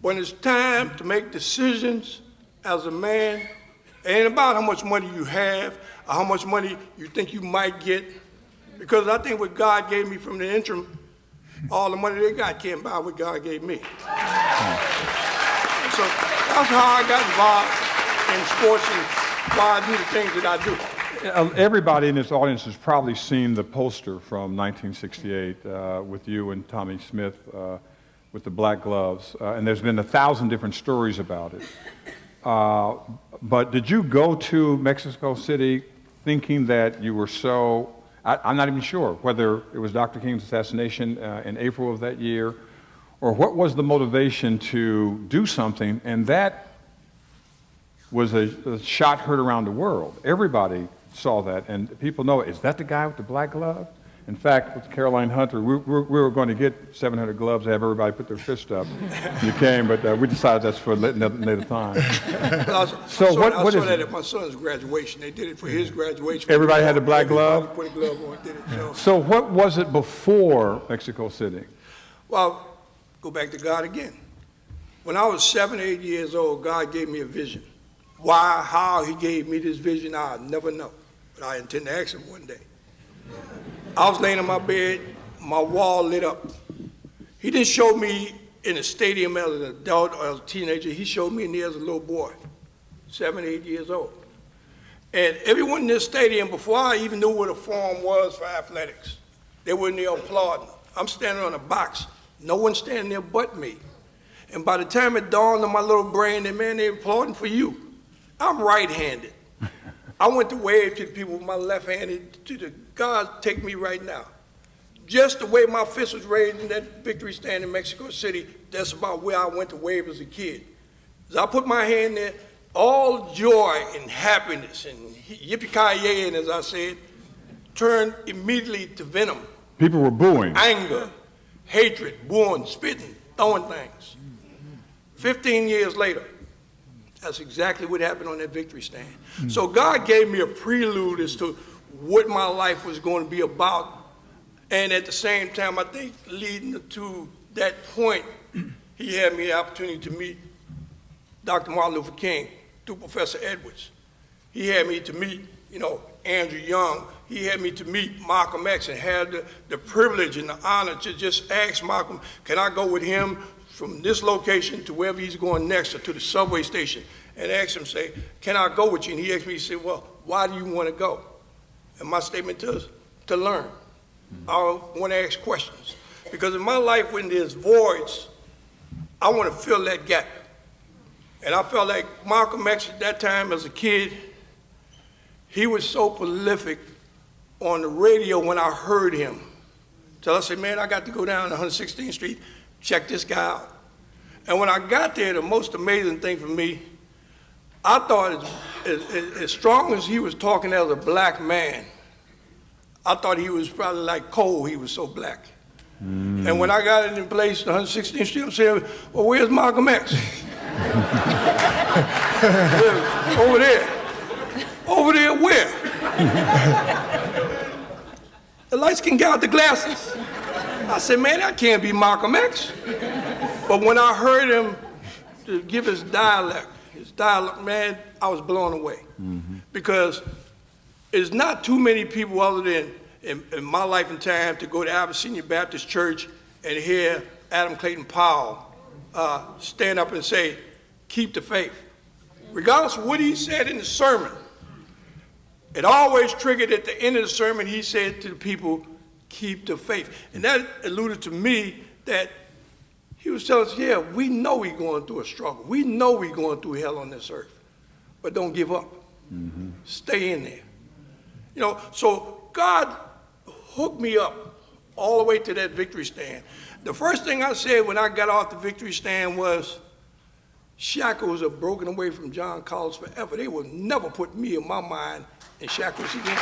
When it's time to make decisions as a man, it ain't about how much money you have or how much money you think you might get. Because I think what God gave me from the interim, all the money they got can't buy what God gave me. So that's how I got involved in sports and why I do the things that I do.
Everybody in this audience has probably seen the poster from 1968 with you and Tommy Smith with the black gloves, and there's been 1,000 different stories about it. But did you go to Mexico City thinking that you were so, I'm not even sure whether it was Dr. King's assassination in April of that year, or what was the motivation to do something, and that was a shot heard around the world. Everybody saw that, and people know, is that the guy with the black glove? In fact, with Caroline Hunter, we were going to get 700 gloves to have everybody put their fist up. You came, but we decided that's for another time.
I saw that at my son's graduation. They did it for his graduation.
Everybody had a black glove?
Put a glove on, did it.
So what was it before Mexico City?
Well, go back to God again. When I was 7, 8 years old, God gave me a vision. Why, how he gave me this vision, I'll never know. But I intend to ask him one day. I was laying in my bed, my wall lit up. He didn't show me in a stadium as an adult or as a teenager. He showed me in there as a little boy, 7, 8 years old. And everyone in this stadium, before I even knew what a form was for athletics, they were in there applauding. I'm standing on a box. No one standing there but me. And by the time it dawned on my little brain that, man, they're applauding for you. I'm right-handed. I went to wave to the people with my left hand, to the God, take me right now. Just the way my fist was raised in that victory stand in Mexico City, that's about where I went to wave as a kid. As I put my hand there, all joy and happiness and yippee-ki-yay, and as I said, turned immediately to venom.
People were booing.
Anger, hatred, booing, spitting, throwing things. 15 years later, that's exactly what happened on that victory stand. So God gave me a prelude as to what my life was going to be about. And at the same time, I think leading to that point, he had me the opportunity to meet Dr. Martin Luther King through Professor Edwards. He had me to meet, Andrew Young. He had me to meet Malcolm X and had the privilege and the honor to just ask Malcolm, can I go with him from this location to wherever he's going next or to the subway station, and ask him, say, can I go with you? And he asked me, he said, well, why do you want to go? And my statement is to learn. I want to ask questions. Because in my life, when there's voids, I want to fill that gap. And I felt like Malcolm X at that time as a kid, he was so prolific on the radio when I heard him. So I said, man, I got to go down to 116th Street, check this guy out. And when I got there, the most amazing thing for me, I thought as strong as he was talking as a black man, I thought he was probably like coal, he was so black. And when I got in place, 116th Street, I'm saying, well, where's Malcolm X? Over there. Over there where? The light-skinned guy with the glasses. I said, man, that can't be Malcolm X. But when I heard him to give his dialect, man, I was blown away. Because it's not too many people other than in my life and time to go to Abyssinia Baptist Church and hear Adam Clayton Powell stand up and say, keep the faith. Regardless of what he said in the sermon, it always triggered at the end of the sermon, he said to the people, keep the faith. And that alluded to me that he was telling us, yeah, we know we're going through a struggle. We know we're going through hell on this earth. But don't give up. Stay in there. You know, so God hooked me up all the way to that victory stand. The first thing I said when I got off the victory stand was, shackles are broken away from John Collins forever. They will never put me in my mind in shackles again. And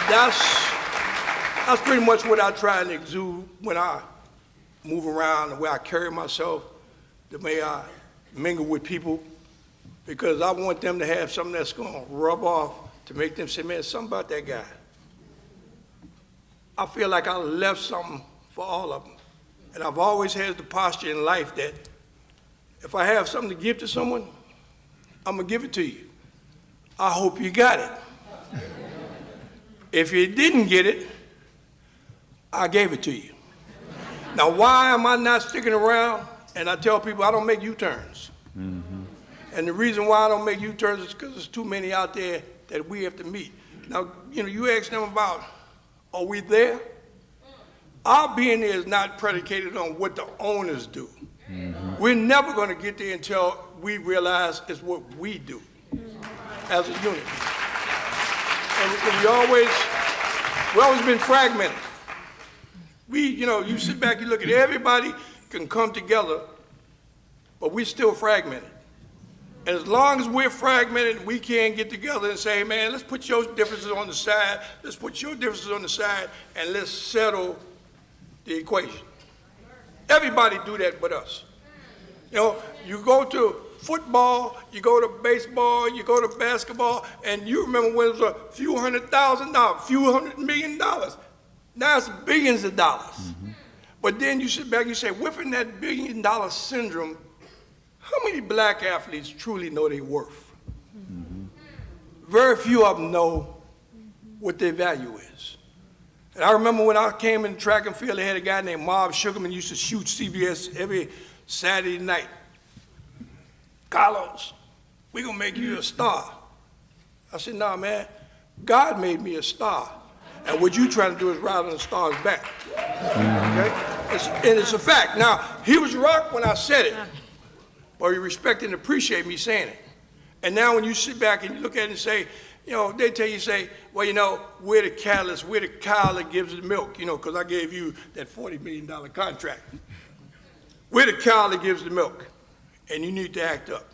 that's pretty much what I try and exude when I move around, the way I carry myself, the way I mingle with people, because I want them to have something that's going to rub off to make them say, man, something about that guy. I feel like I left something for all of them. And I've always had the posture in life that if I have something to give to someone, I'm going to give it to you. I hope you got it. If you didn't get it, I gave it to you. Now, why am I not sticking around? And I tell people I don't make U-turns. And the reason why I don't make U-turns is because there's too many out there that we have to meet. Now, you know, you ask them about, are we there? Our being there is not predicated on what the owners do. We're never going to get there until we realize it's what we do as a unit. And we've always been fragmented. You sit back, you look at everybody can come together, but we're still fragmented. And as long as we're fragmented, we can't get together and say, man, let's put your differences on the side, let's put your differences on the side, and let's settle the equation. Everybody do that but us. You know, you go to football, you go to baseball, you go to basketball, and you remember when it was a few $100,000, few $100 million. Now it's billions of dollars. But then you sit back and you say, within that $1 billion syndrome, how many black athletes truly know their worth? Very few of them know what their value is. And I remember when I came in track and field, they had a guy named Marv Sugarman used to shoot CBS every Saturday night. Carlos, we're going to make you a star. I said, nah, man, God made me a star. And what you trying to do is ride on the star's back. Okay? And it's a fact. Now, he was rocked when I said it, but he respected and appreciated me saying it. And now when you sit back and you look at it and say, you know, they tell you, say, well, you know, we're the catalyst, we're the cow that gives the milk, you know, because I gave you that $40 million contract. We're the cow that gives the milk, and you need to act up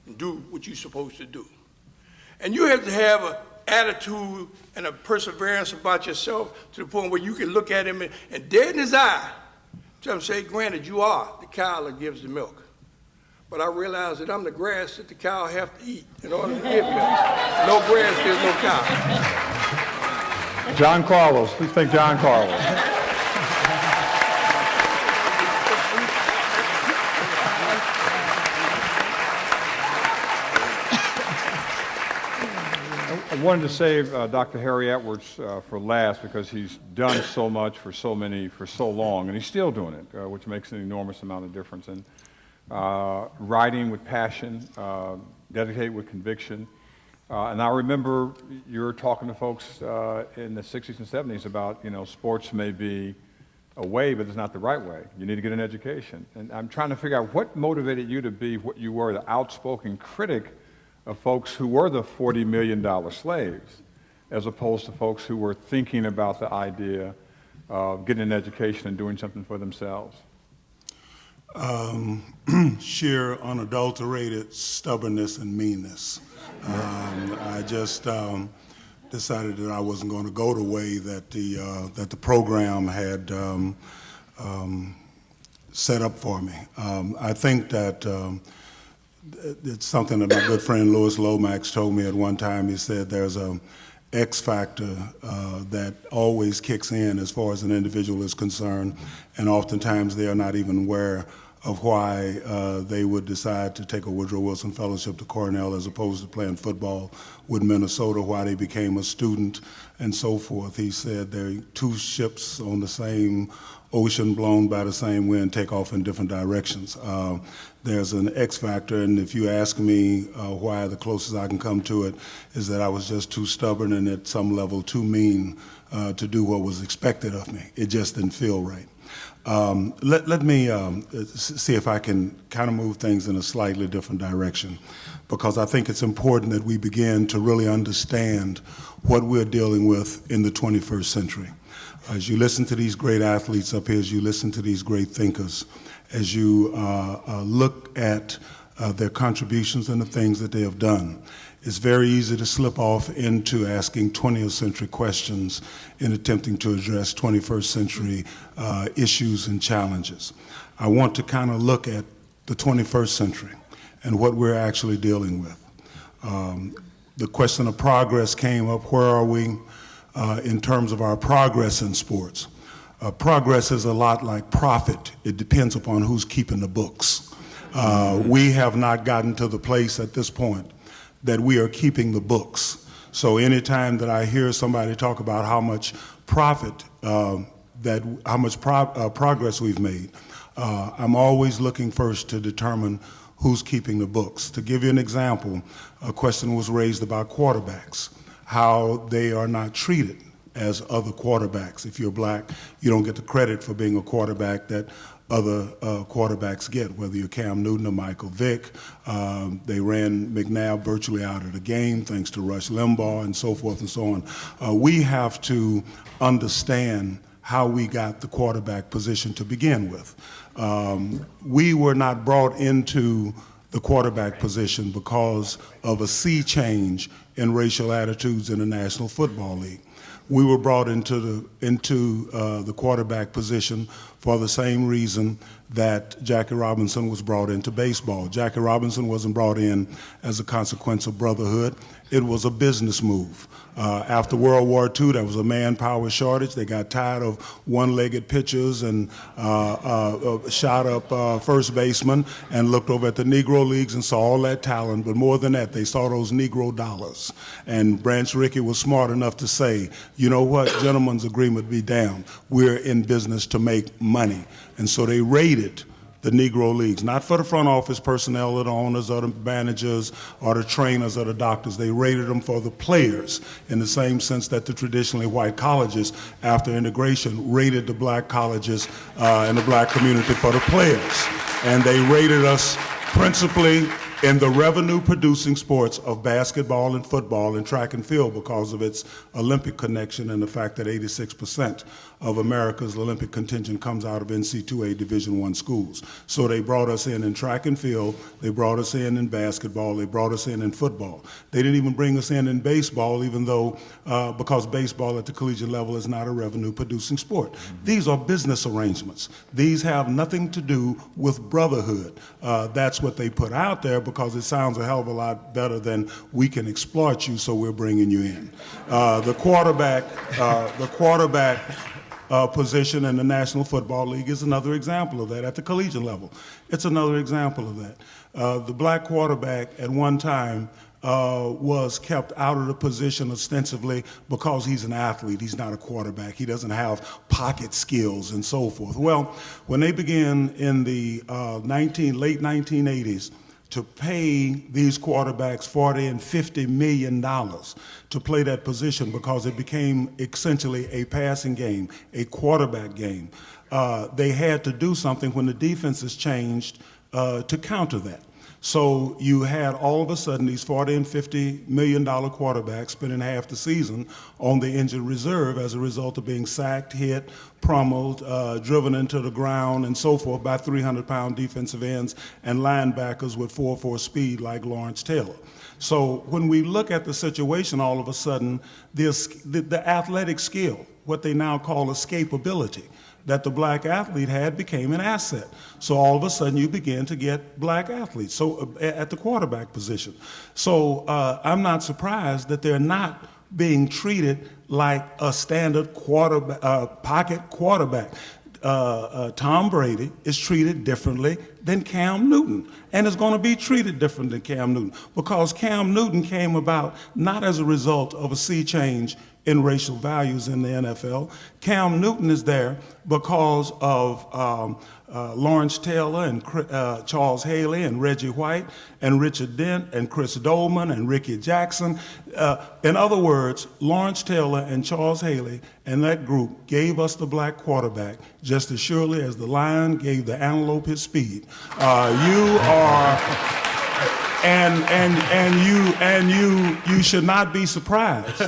and do what you're supposed to do. And you have to have an attitude and a perseverance about yourself to the point where you can look at him and dead in his eye, tell him, say, granted, you are the cow that gives the milk. But I realize that I'm the grass that the cow have to eat in order to give milk. No grass, there's no cow.
John Carlos, please thank John Carlos. I wanted to save Dr. Harry Edwards for last because he's done so much for so long, and he's still doing it, which makes an enormous amount of difference. And writing with passion, dedicated with conviction. And I remember you were talking to folks in the 60s and 70s about, you know, sports may be a way, but it's not the right way. You need to get an education. And I'm trying to figure out what motivated you to be what you were, the outspoken critic of folks who were the $40 million slaves, as opposed to folks who were thinking about the idea of getting an education and doing something for themselves?
Sheer, unadulterated stubbornness and meanness. I just decided that I wasn't going to go the way that the program had set up for me. I think that it's something that my good friend Louis Lomax told me at one time. He said there's a X factor that always kicks in as far as an individual is concerned, and oftentimes they are not even aware of why they would decide to take a Woodrow Wilson Fellowship to Cornell as opposed to playing football with Minnesota, why they became a student, and so forth. He said there are two ships on the same ocean blown by the same wind take off in different directions. There's an X factor, and if you ask me why, the closest I can come to it is that I was just too stubborn and at some level too mean to do what was expected of me. It just didn't feel right. Let me see if I can kind of move things in a slightly different direction, because I think it's important that we begin to really understand what we're dealing with in the 21st century. As you listen to these great athletes up here, as you listen to these great thinkers, as you look at their contributions and the things that they have done, it's very easy to slip off into asking 20th century questions in attempting to address 21st century issues and challenges. I want to kind of look at the 21st century and what we're actually dealing with. The question of progress came up. Where are we in terms of our progress in sports? Progress is a lot like profit. It depends upon who's keeping the books. We have not gotten to the place at this point that we are keeping the books. So anytime that I hear somebody talk about how much profit, progress we've made, I'm always looking first to determine who's keeping the books. To give you an example, a question was raised about quarterbacks, how they are not treated as other quarterbacks. If you're black, you don't get the credit for being a quarterback that other quarterbacks get, whether you're Cam Newton or Michael Vick. They ran McNabb virtually out of the game thanks to Rush Limbaugh and so forth and so on. We have to understand how we got the quarterback position to begin with. We were not brought into the quarterback position because of a sea change in racial attitudes in the National Football League. We were brought into the quarterback position for the same reason that Jackie Robinson was brought into baseball. Jackie Robinson wasn't brought in as a consequence of brotherhood. It was a business move. After World War II, there was a manpower shortage. They got tired of one-legged pitchers and shot up first baseman and looked over at the Negro Leagues and saw all that talent. But more than that, they saw those Negro dollars. And Branch Rickey was smart enough to say, you know what, gentlemen's agreement be damned. We're in business to make money. And so they raided the Negro Leagues, not for the front office personnel or the owners or the managers or the trainers or the doctors. They rated them for the players in the same sense that the traditionally white colleges after integration rated the black colleges and the black community for the players. And they rated us principally in the revenue-producing sports of basketball and football and track and field because of its Olympic connection and the fact that 86% of America's Olympic contingent comes out of NC2A Division I schools. So they brought us in track and field, they brought us in basketball, they brought us in football. They didn't even bring us in baseball, even though, because baseball at the collegiate level is not a revenue-producing sport. These are business arrangements. These have nothing to do with brotherhood. That's what they put out there because it sounds a hell of a lot better than we can exploit you, so we're bringing you in. The quarterback position in the National Football League is another example of that at the collegiate level. It's another example of that. The black quarterback at one time was kept out of the position ostensibly because he's an athlete. He's not a quarterback. He doesn't have pocket skills and so forth. Well, when they began in the late 1980s to pay these quarterbacks $40 and $50 million to play that position because it became essentially a passing game, a quarterback game. They had to do something when the defenses changed to counter that. So you had all of a sudden these $40 and $50 million quarterbacks spending half the season on the injured reserve as a result of being sacked, hit, pummeled, driven into the ground, and so forth by 300-pound defensive ends and linebackers with 4.4 speed like Lawrence Taylor. So when we look at the situation, all of a sudden, the athletic skill, what they now call escapability, that the black athlete had became an asset. So all of a sudden you begin to get black athletes so at the quarterback position. So I'm not surprised that they're not being treated like a standard pocket quarterback. Tom Brady is treated differently than Cam Newton, and is going to be treated different than Cam Newton because Cam Newton came about not as a result of a sea change in racial values in the NFL. Cam Newton is there because of Lawrence Taylor and Charles Haley and Reggie White and Richard Dent and Chris Dolman and Ricky Jackson. In other words, Lawrence Taylor and Charles Haley and that group gave us the black quarterback just as surely as the lion gave the antelope his speed. You should not be surprised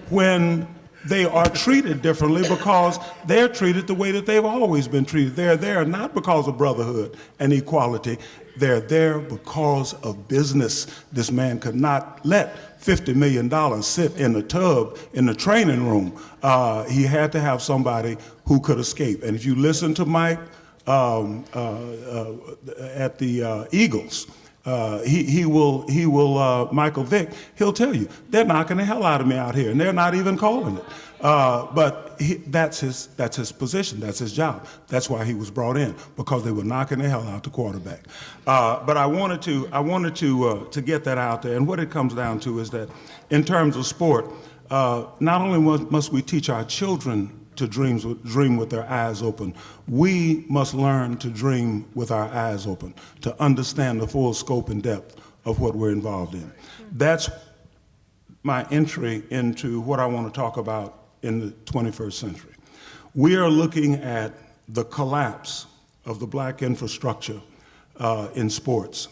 when they are treated differently because they're treated the way that they've always been treated. They're there not because of brotherhood and equality. They're there because of business. This man could not let $50 million sit in the tub in the training room. He had to have somebody who could escape. And if you listen to Mike at the Eagles, Michael Vick, he'll tell you, they're knocking the hell out of me out here, and they're not even calling it. But that's his position, that's his job. That's why he was brought in, because they were knocking the hell out the quarterback. But I wanted to get that out there, and what it comes down to is that in terms of sport, not only must we teach our children to dream with their eyes open, we must learn to dream with our eyes open, to understand the full scope and depth of what we're involved in. That's my entry into what I want to talk about in the 21st century. We are looking at the collapse of the black infrastructure in sports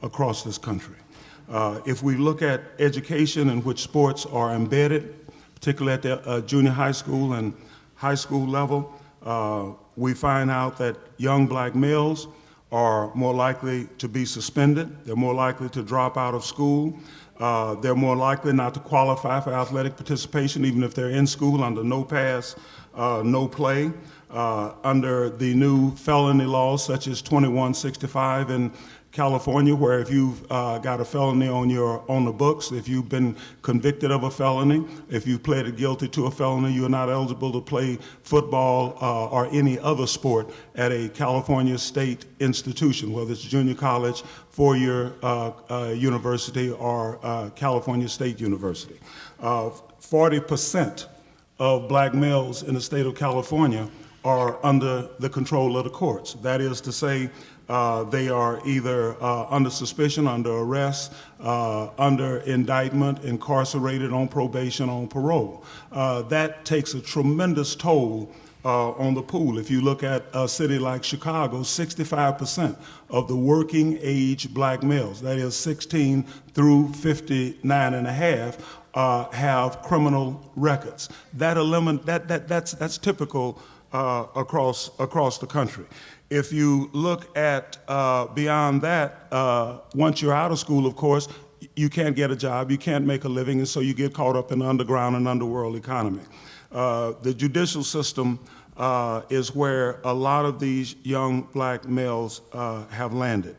across this country. If we look at education in which sports are embedded, particularly at the junior high school and high school level, we find out that young black males are more likely to be suspended. They're more likely to drop out of school. They're more likely not to qualify for athletic participation, even if they're in school under no pass, no play. Under the new felony laws, such as 2165 in California, where if you've got a felony on the books, if you've been convicted of a felony, if you've pleaded guilty to a felony, you're not eligible to play football or any other sport at a California state institution, whether it's junior college, four-year university, or California State University. 40% of black males in the state of California are under the control of the courts. That is to say, they are either under suspicion, under arrest, under indictment, incarcerated, on probation, on parole. That takes a tremendous toll on the pool. If you look at a city like Chicago, 65% of the working age black males, that is 16 through 59 and a half, have criminal records. That's typical across the country. If you look at beyond that, once you're out of school, of course, you can't get a job, you can't make a living, and so you get caught up in the underground and underworld economy. The judicial system is where a lot of these young black males have landed.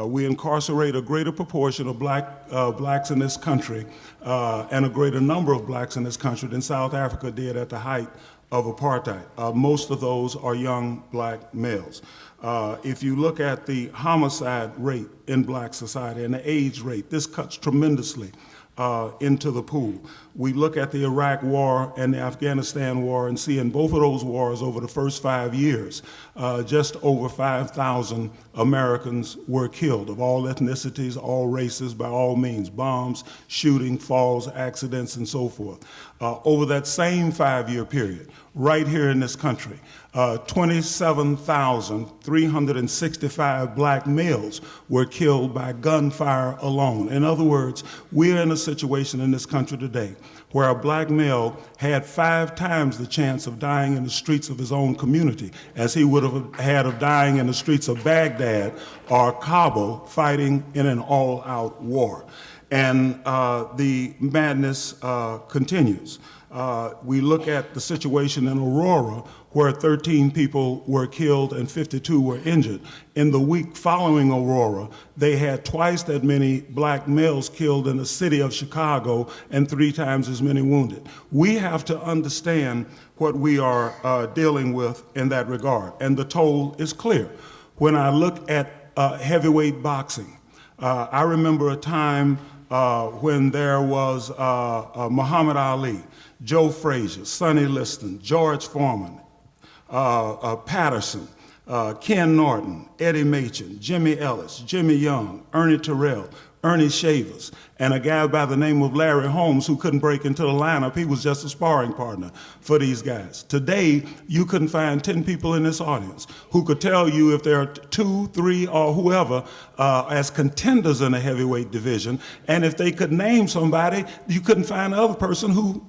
We incarcerate a greater proportion of blacks in this country and a greater number of blacks in this country than South Africa did at the height of apartheid. Most of those are young black males. If you look at the homicide rate in black society and the age rate, this cuts tremendously into the pool. We look at the Iraq War and the Afghanistan War and see in both of those wars over the first 5 years, just over 5,000 Americans were killed of all ethnicities, all races, by all means, bombs, shooting, falls, accidents, and so forth. Over that same 5-year period, right here in this country. 27,365 black males were killed by gunfire alone. In other words, we're in a situation in this country today where a black male had 5 times the chance of dying in the streets of his own community as he would have had of dying in the streets of Baghdad or Kabul fighting in an all-out war. And the madness continues. We look at the situation in Aurora, where 13 people were killed and 52 were injured. In the week following Aurora, they had twice that many black males killed in the city of Chicago and 3 times as many wounded. We have to understand what we are dealing with in that regard, and the toll is clear. When I look at heavyweight boxing, I remember a time when there was Muhammad Ali, Joe Frazier, Sonny Liston, George Foreman, Patterson, Ken Norton, Eddie Machen, Jimmy Ellis, Jimmy Young, Ernie Terrell, Ernie Shavers, and a guy by the name of Larry Holmes who couldn't break into the lineup. He was just a sparring partner for these guys. Today, you couldn't find 10 people in this audience who could tell you if there are 2, 3, or whoever as contenders in the heavyweight division, and if they could name somebody, you couldn't find another person who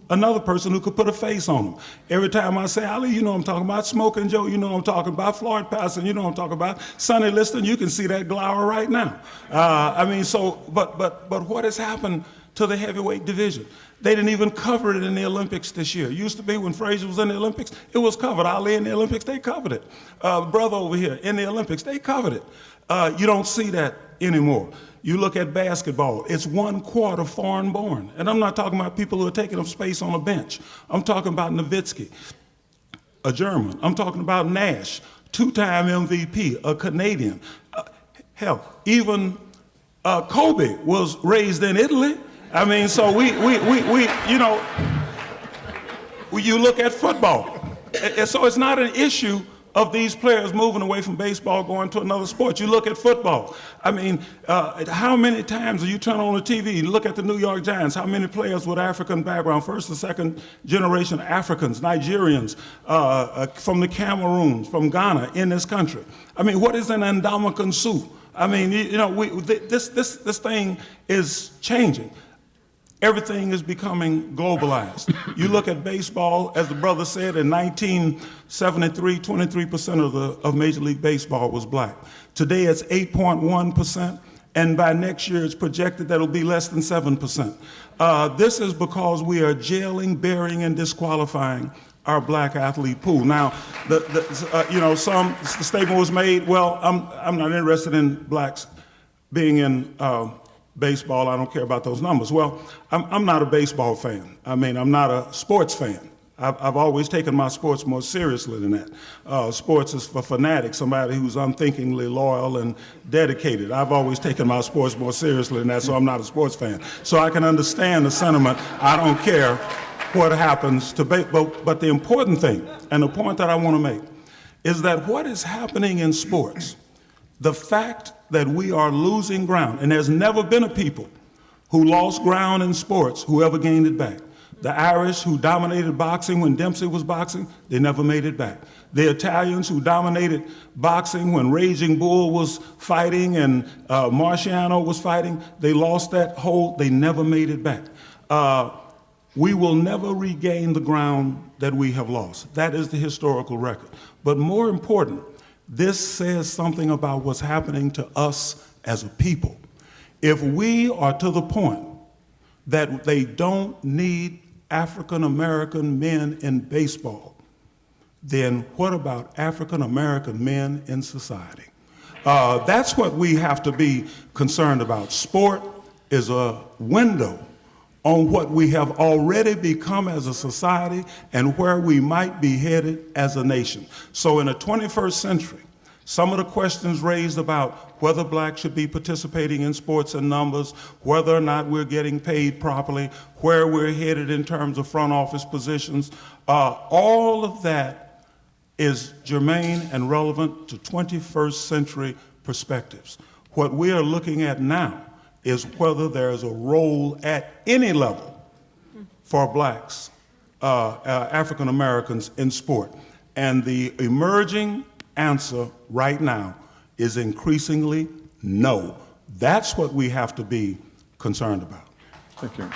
could put a face on them. Every time I say Ali, you know what I'm talking about. Smoking Joe, you know what I'm talking about. Floyd Patterson, you know what I'm talking about. Sonny Liston, you can see that glower right now. But what has happened to the heavyweight division? They didn't even cover it in the Olympics this year. It used to be when Frazier was in the Olympics, it was covered. Ali in the Olympics, they covered it. Brother over here in the Olympics, they covered it. You don't see that anymore. You look at basketball, it's 1/4 foreign born. And I'm not talking about people who are taking up space on a bench. I'm talking about Nowitzki, a German. I'm talking about Nash, 2-time MVP, a Canadian. Hell, even Kobe was raised in Italy. I mean, so you look at football. And so it's not an issue of these players moving away from baseball, going to another sport. You look at football. I mean, how many times do you turn on the TV, you look at the New York Giants, how many players with African background, first and second generation Africans, Nigerians, from the Cameroons, from Ghana in this country? I mean, what is an Ndamukong Suh? I mean, this thing is changing. Everything is becoming globalized. You look at baseball, as the brother said, in 1973, 23% of Major League Baseball was black. Today it's 8.1%, and by next year it's projected that it'll be less than 7%. This is because we are jailing, burying, and disqualifying our black athlete pool. Now, some statement was made, well, I'm not interested in blacks being in baseball. I don't care about those numbers. Well, I'm not a baseball fan. I mean, I'm not a sports fan. I've always taken my sports more seriously than that. Sports is for fanatics, somebody who's unthinkingly loyal and dedicated. I've always taken my sports more seriously than that, so I'm not a sports fan. So I can understand the sentiment, I don't care what happens to baseball. But the important thing, and the point that I want to make, is that what is happening in sports, the fact that we are losing ground, and there's never been a people who lost ground in sports who ever gained it back. The Irish who dominated boxing when Dempsey was boxing, they never made it back. The Italians who dominated boxing when Raging Bull was fighting and Marciano was fighting, they lost that hold, they never made it back. We will never regain the ground that we have lost. That is the historical record. But more important, this says something about what's happening to us as a people. If we are to the point that they don't need African American men in baseball, then what about African American men in society? That's what we have to be concerned about. Sport is a window on what we have already become as a society and where we might be headed as a nation. So in the 21st century, some of the questions raised about whether blacks should be participating in sports in numbers, whether or not we're getting paid properly, where we're headed in terms of front office positions, all of that is germane and relevant to 21st century perspectives. What we are looking at now is whether there's a role at any level for blacks African Americans in sport. And the emerging answer right now is increasingly no. That's what we have to be concerned about.
Thank you.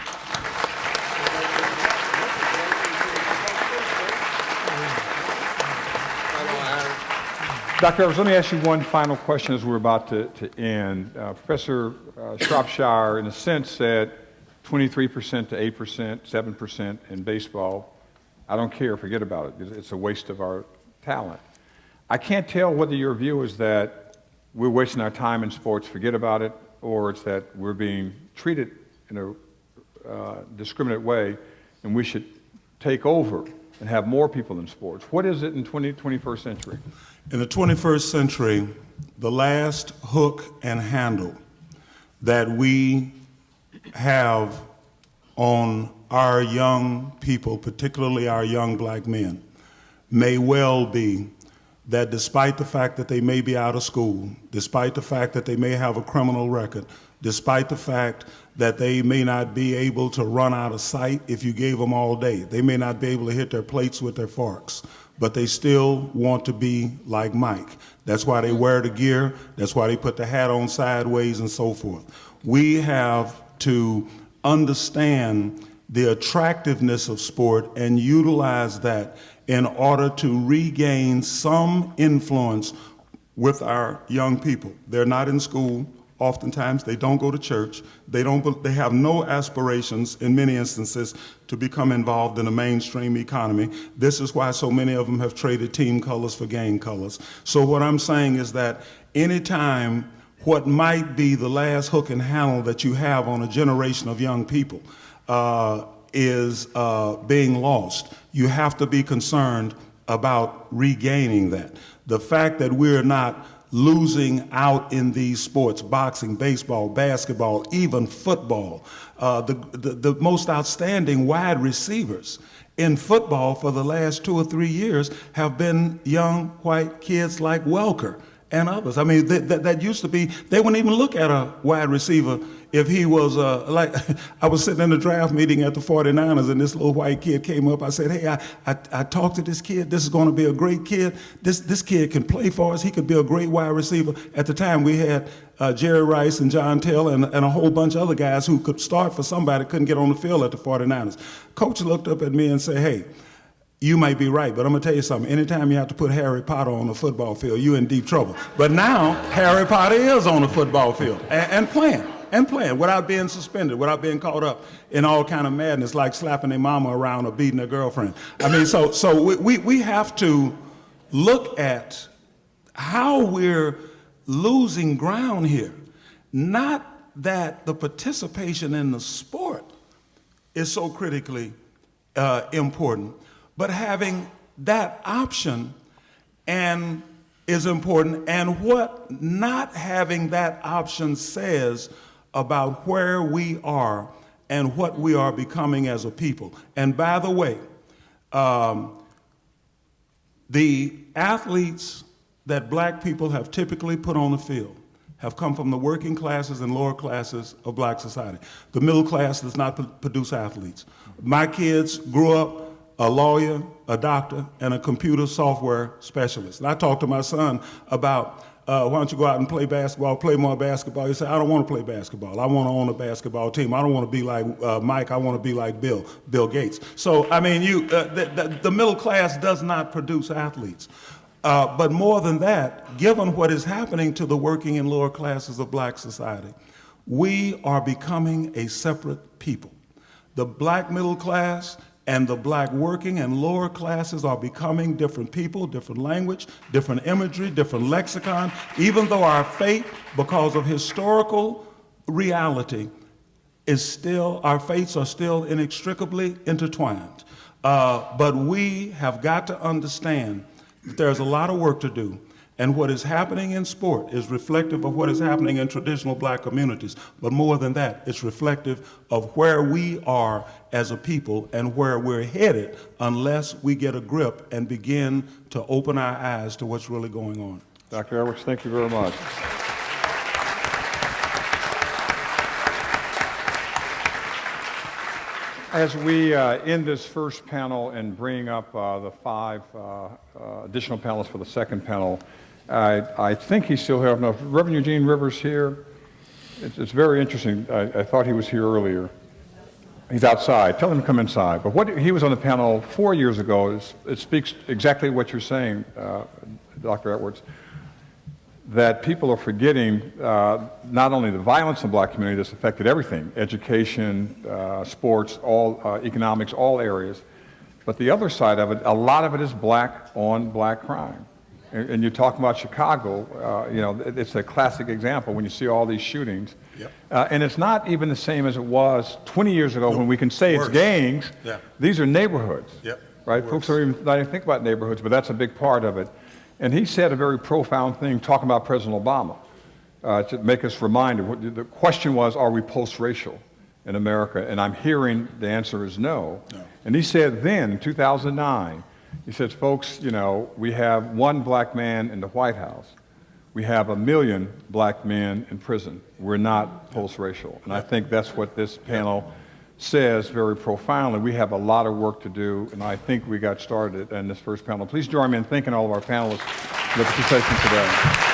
Dr. Evers, let me ask you one final question as we're about to end. Professor Shropshire, in a sense, said 23% to 8%, 7% in baseball. I don't care, forget about it. It's a waste of our talent. I can't tell whether your view is that we're wasting our time in sports, forget about it, or it's that we're being treated in a discriminate way and we should take over and have more people in sports. What is it in 21st century?
In the 21st century, the last hook and handle that we have on our young people, particularly our young black men, may well be that despite the fact that they may be out of school, despite the fact that they may have a criminal record, despite the fact that they may not be able to run out of sight if you gave them all day, they may not be able to hit their plates with their forks, but they still want to be like Mike. That's why they wear the gear, that's why they put the hat on sideways and so forth. We have to understand the attractiveness of sport and utilize that in order to regain some influence with our young people. They're not in school. Oftentimes, they don't go to church. They have no aspirations, in many instances, to become involved in the mainstream economy. This is why so many of them have traded team colors for game colors. So what I'm saying is that anytime what might be the last hook and handle that you have on a generation of young people is being lost, you have to be concerned about regaining that. The fact that we're not losing out in these sports, boxing, baseball, basketball, even football. The most outstanding wide receivers in football for the last 2 or 3 years have been young white kids like Welker and others. I mean, that used to be, they wouldn't even look at a wide receiver if he was, like, I was sitting in a draft meeting at the 49ers and this little white kid came up. I said, hey, I talked to this kid. This is going to be a great kid. This kid can play for us. He could be a great wide receiver. At the time, we had Jerry Rice and John Taylor and a whole bunch of other guys who could start for somebody, couldn't get on the field at the 49ers. Coach looked up at me and said, hey, you might be right, but I'm going to tell you something. Anytime you have to put Harry Potter on the football field, you're in deep trouble. But now, Harry Potter is on the football field and playing without being suspended, without being caught up in all kind of madness, like slapping their mama around or beating their girlfriend. I mean, so we have to look at how we're losing ground here. Not that the participation in the sport is so critically important, but having that option and is important, and what not having that option says about where we are and what we are becoming as a people. And by the way, the athletes that black people have typically put on the field have come from the working classes and lower classes of black society. The middle class does not produce athletes. My kids grew up a lawyer, a doctor, and a computer software specialist. And I talked to my son about, why don't you go out and play basketball, play more basketball? He said, I don't want to play basketball. I want to own a basketball team. I don't want to be like Mike. I want to be like Bill Gates. So, I mean, the middle class does not produce athletes. But more than that, given what is happening to the working and lower classes of black society, we are becoming a separate people. The black middle class and the black working and lower classes are becoming different people, different language, different imagery, different lexicon, even though our fate, because of historical reality, our fates are still inextricably intertwined. But we have got to understand that there's a lot of work to do. And what is happening in sport is reflective of what is happening in traditional black communities. But more than that, it's reflective of where we are as a people and where we're headed unless we get a grip and begin to open our eyes to what's really going on.
Dr. Edwards, thank you very much. As we end this first panel and bring up the 5 additional panelists for the second panel, I think he's still here. No, Reverend Eugene Rivers here. It's very interesting. I thought he was here earlier. He's outside. Tell him to come inside. But he was on the panel 4 years ago. It speaks exactly what you're saying, Dr. Edwards, that people are forgetting not only the violence in the black community that's affected everything, education, sports, all economics, all areas, but the other side of it, a lot of it is black on black crime. And you're talking about Chicago, you know, it's a classic example when you see all these shootings.
Yep.
And it's not even the same as it was 20 years ago when we can say it's
Worse.
gangs.
Yeah.
These are neighborhoods.
Yep.
Right?
Worse.
Folks don't even think about neighborhoods, but that's a big part of it. And he said a very profound thing talking about President Obama to make us reminded. The question was, are we post-racial in America? And I'm hearing the answer is no. And he said then, in 2009, he said, folks, you know, we have 1 black man in the White House. We have 1 million black men in prison. We're not post-racial. And I think that's what this panel says very profoundly. We have a lot of work to do, and I think we got started in this first panel. Please join me in thanking all of our panelists for the participation today.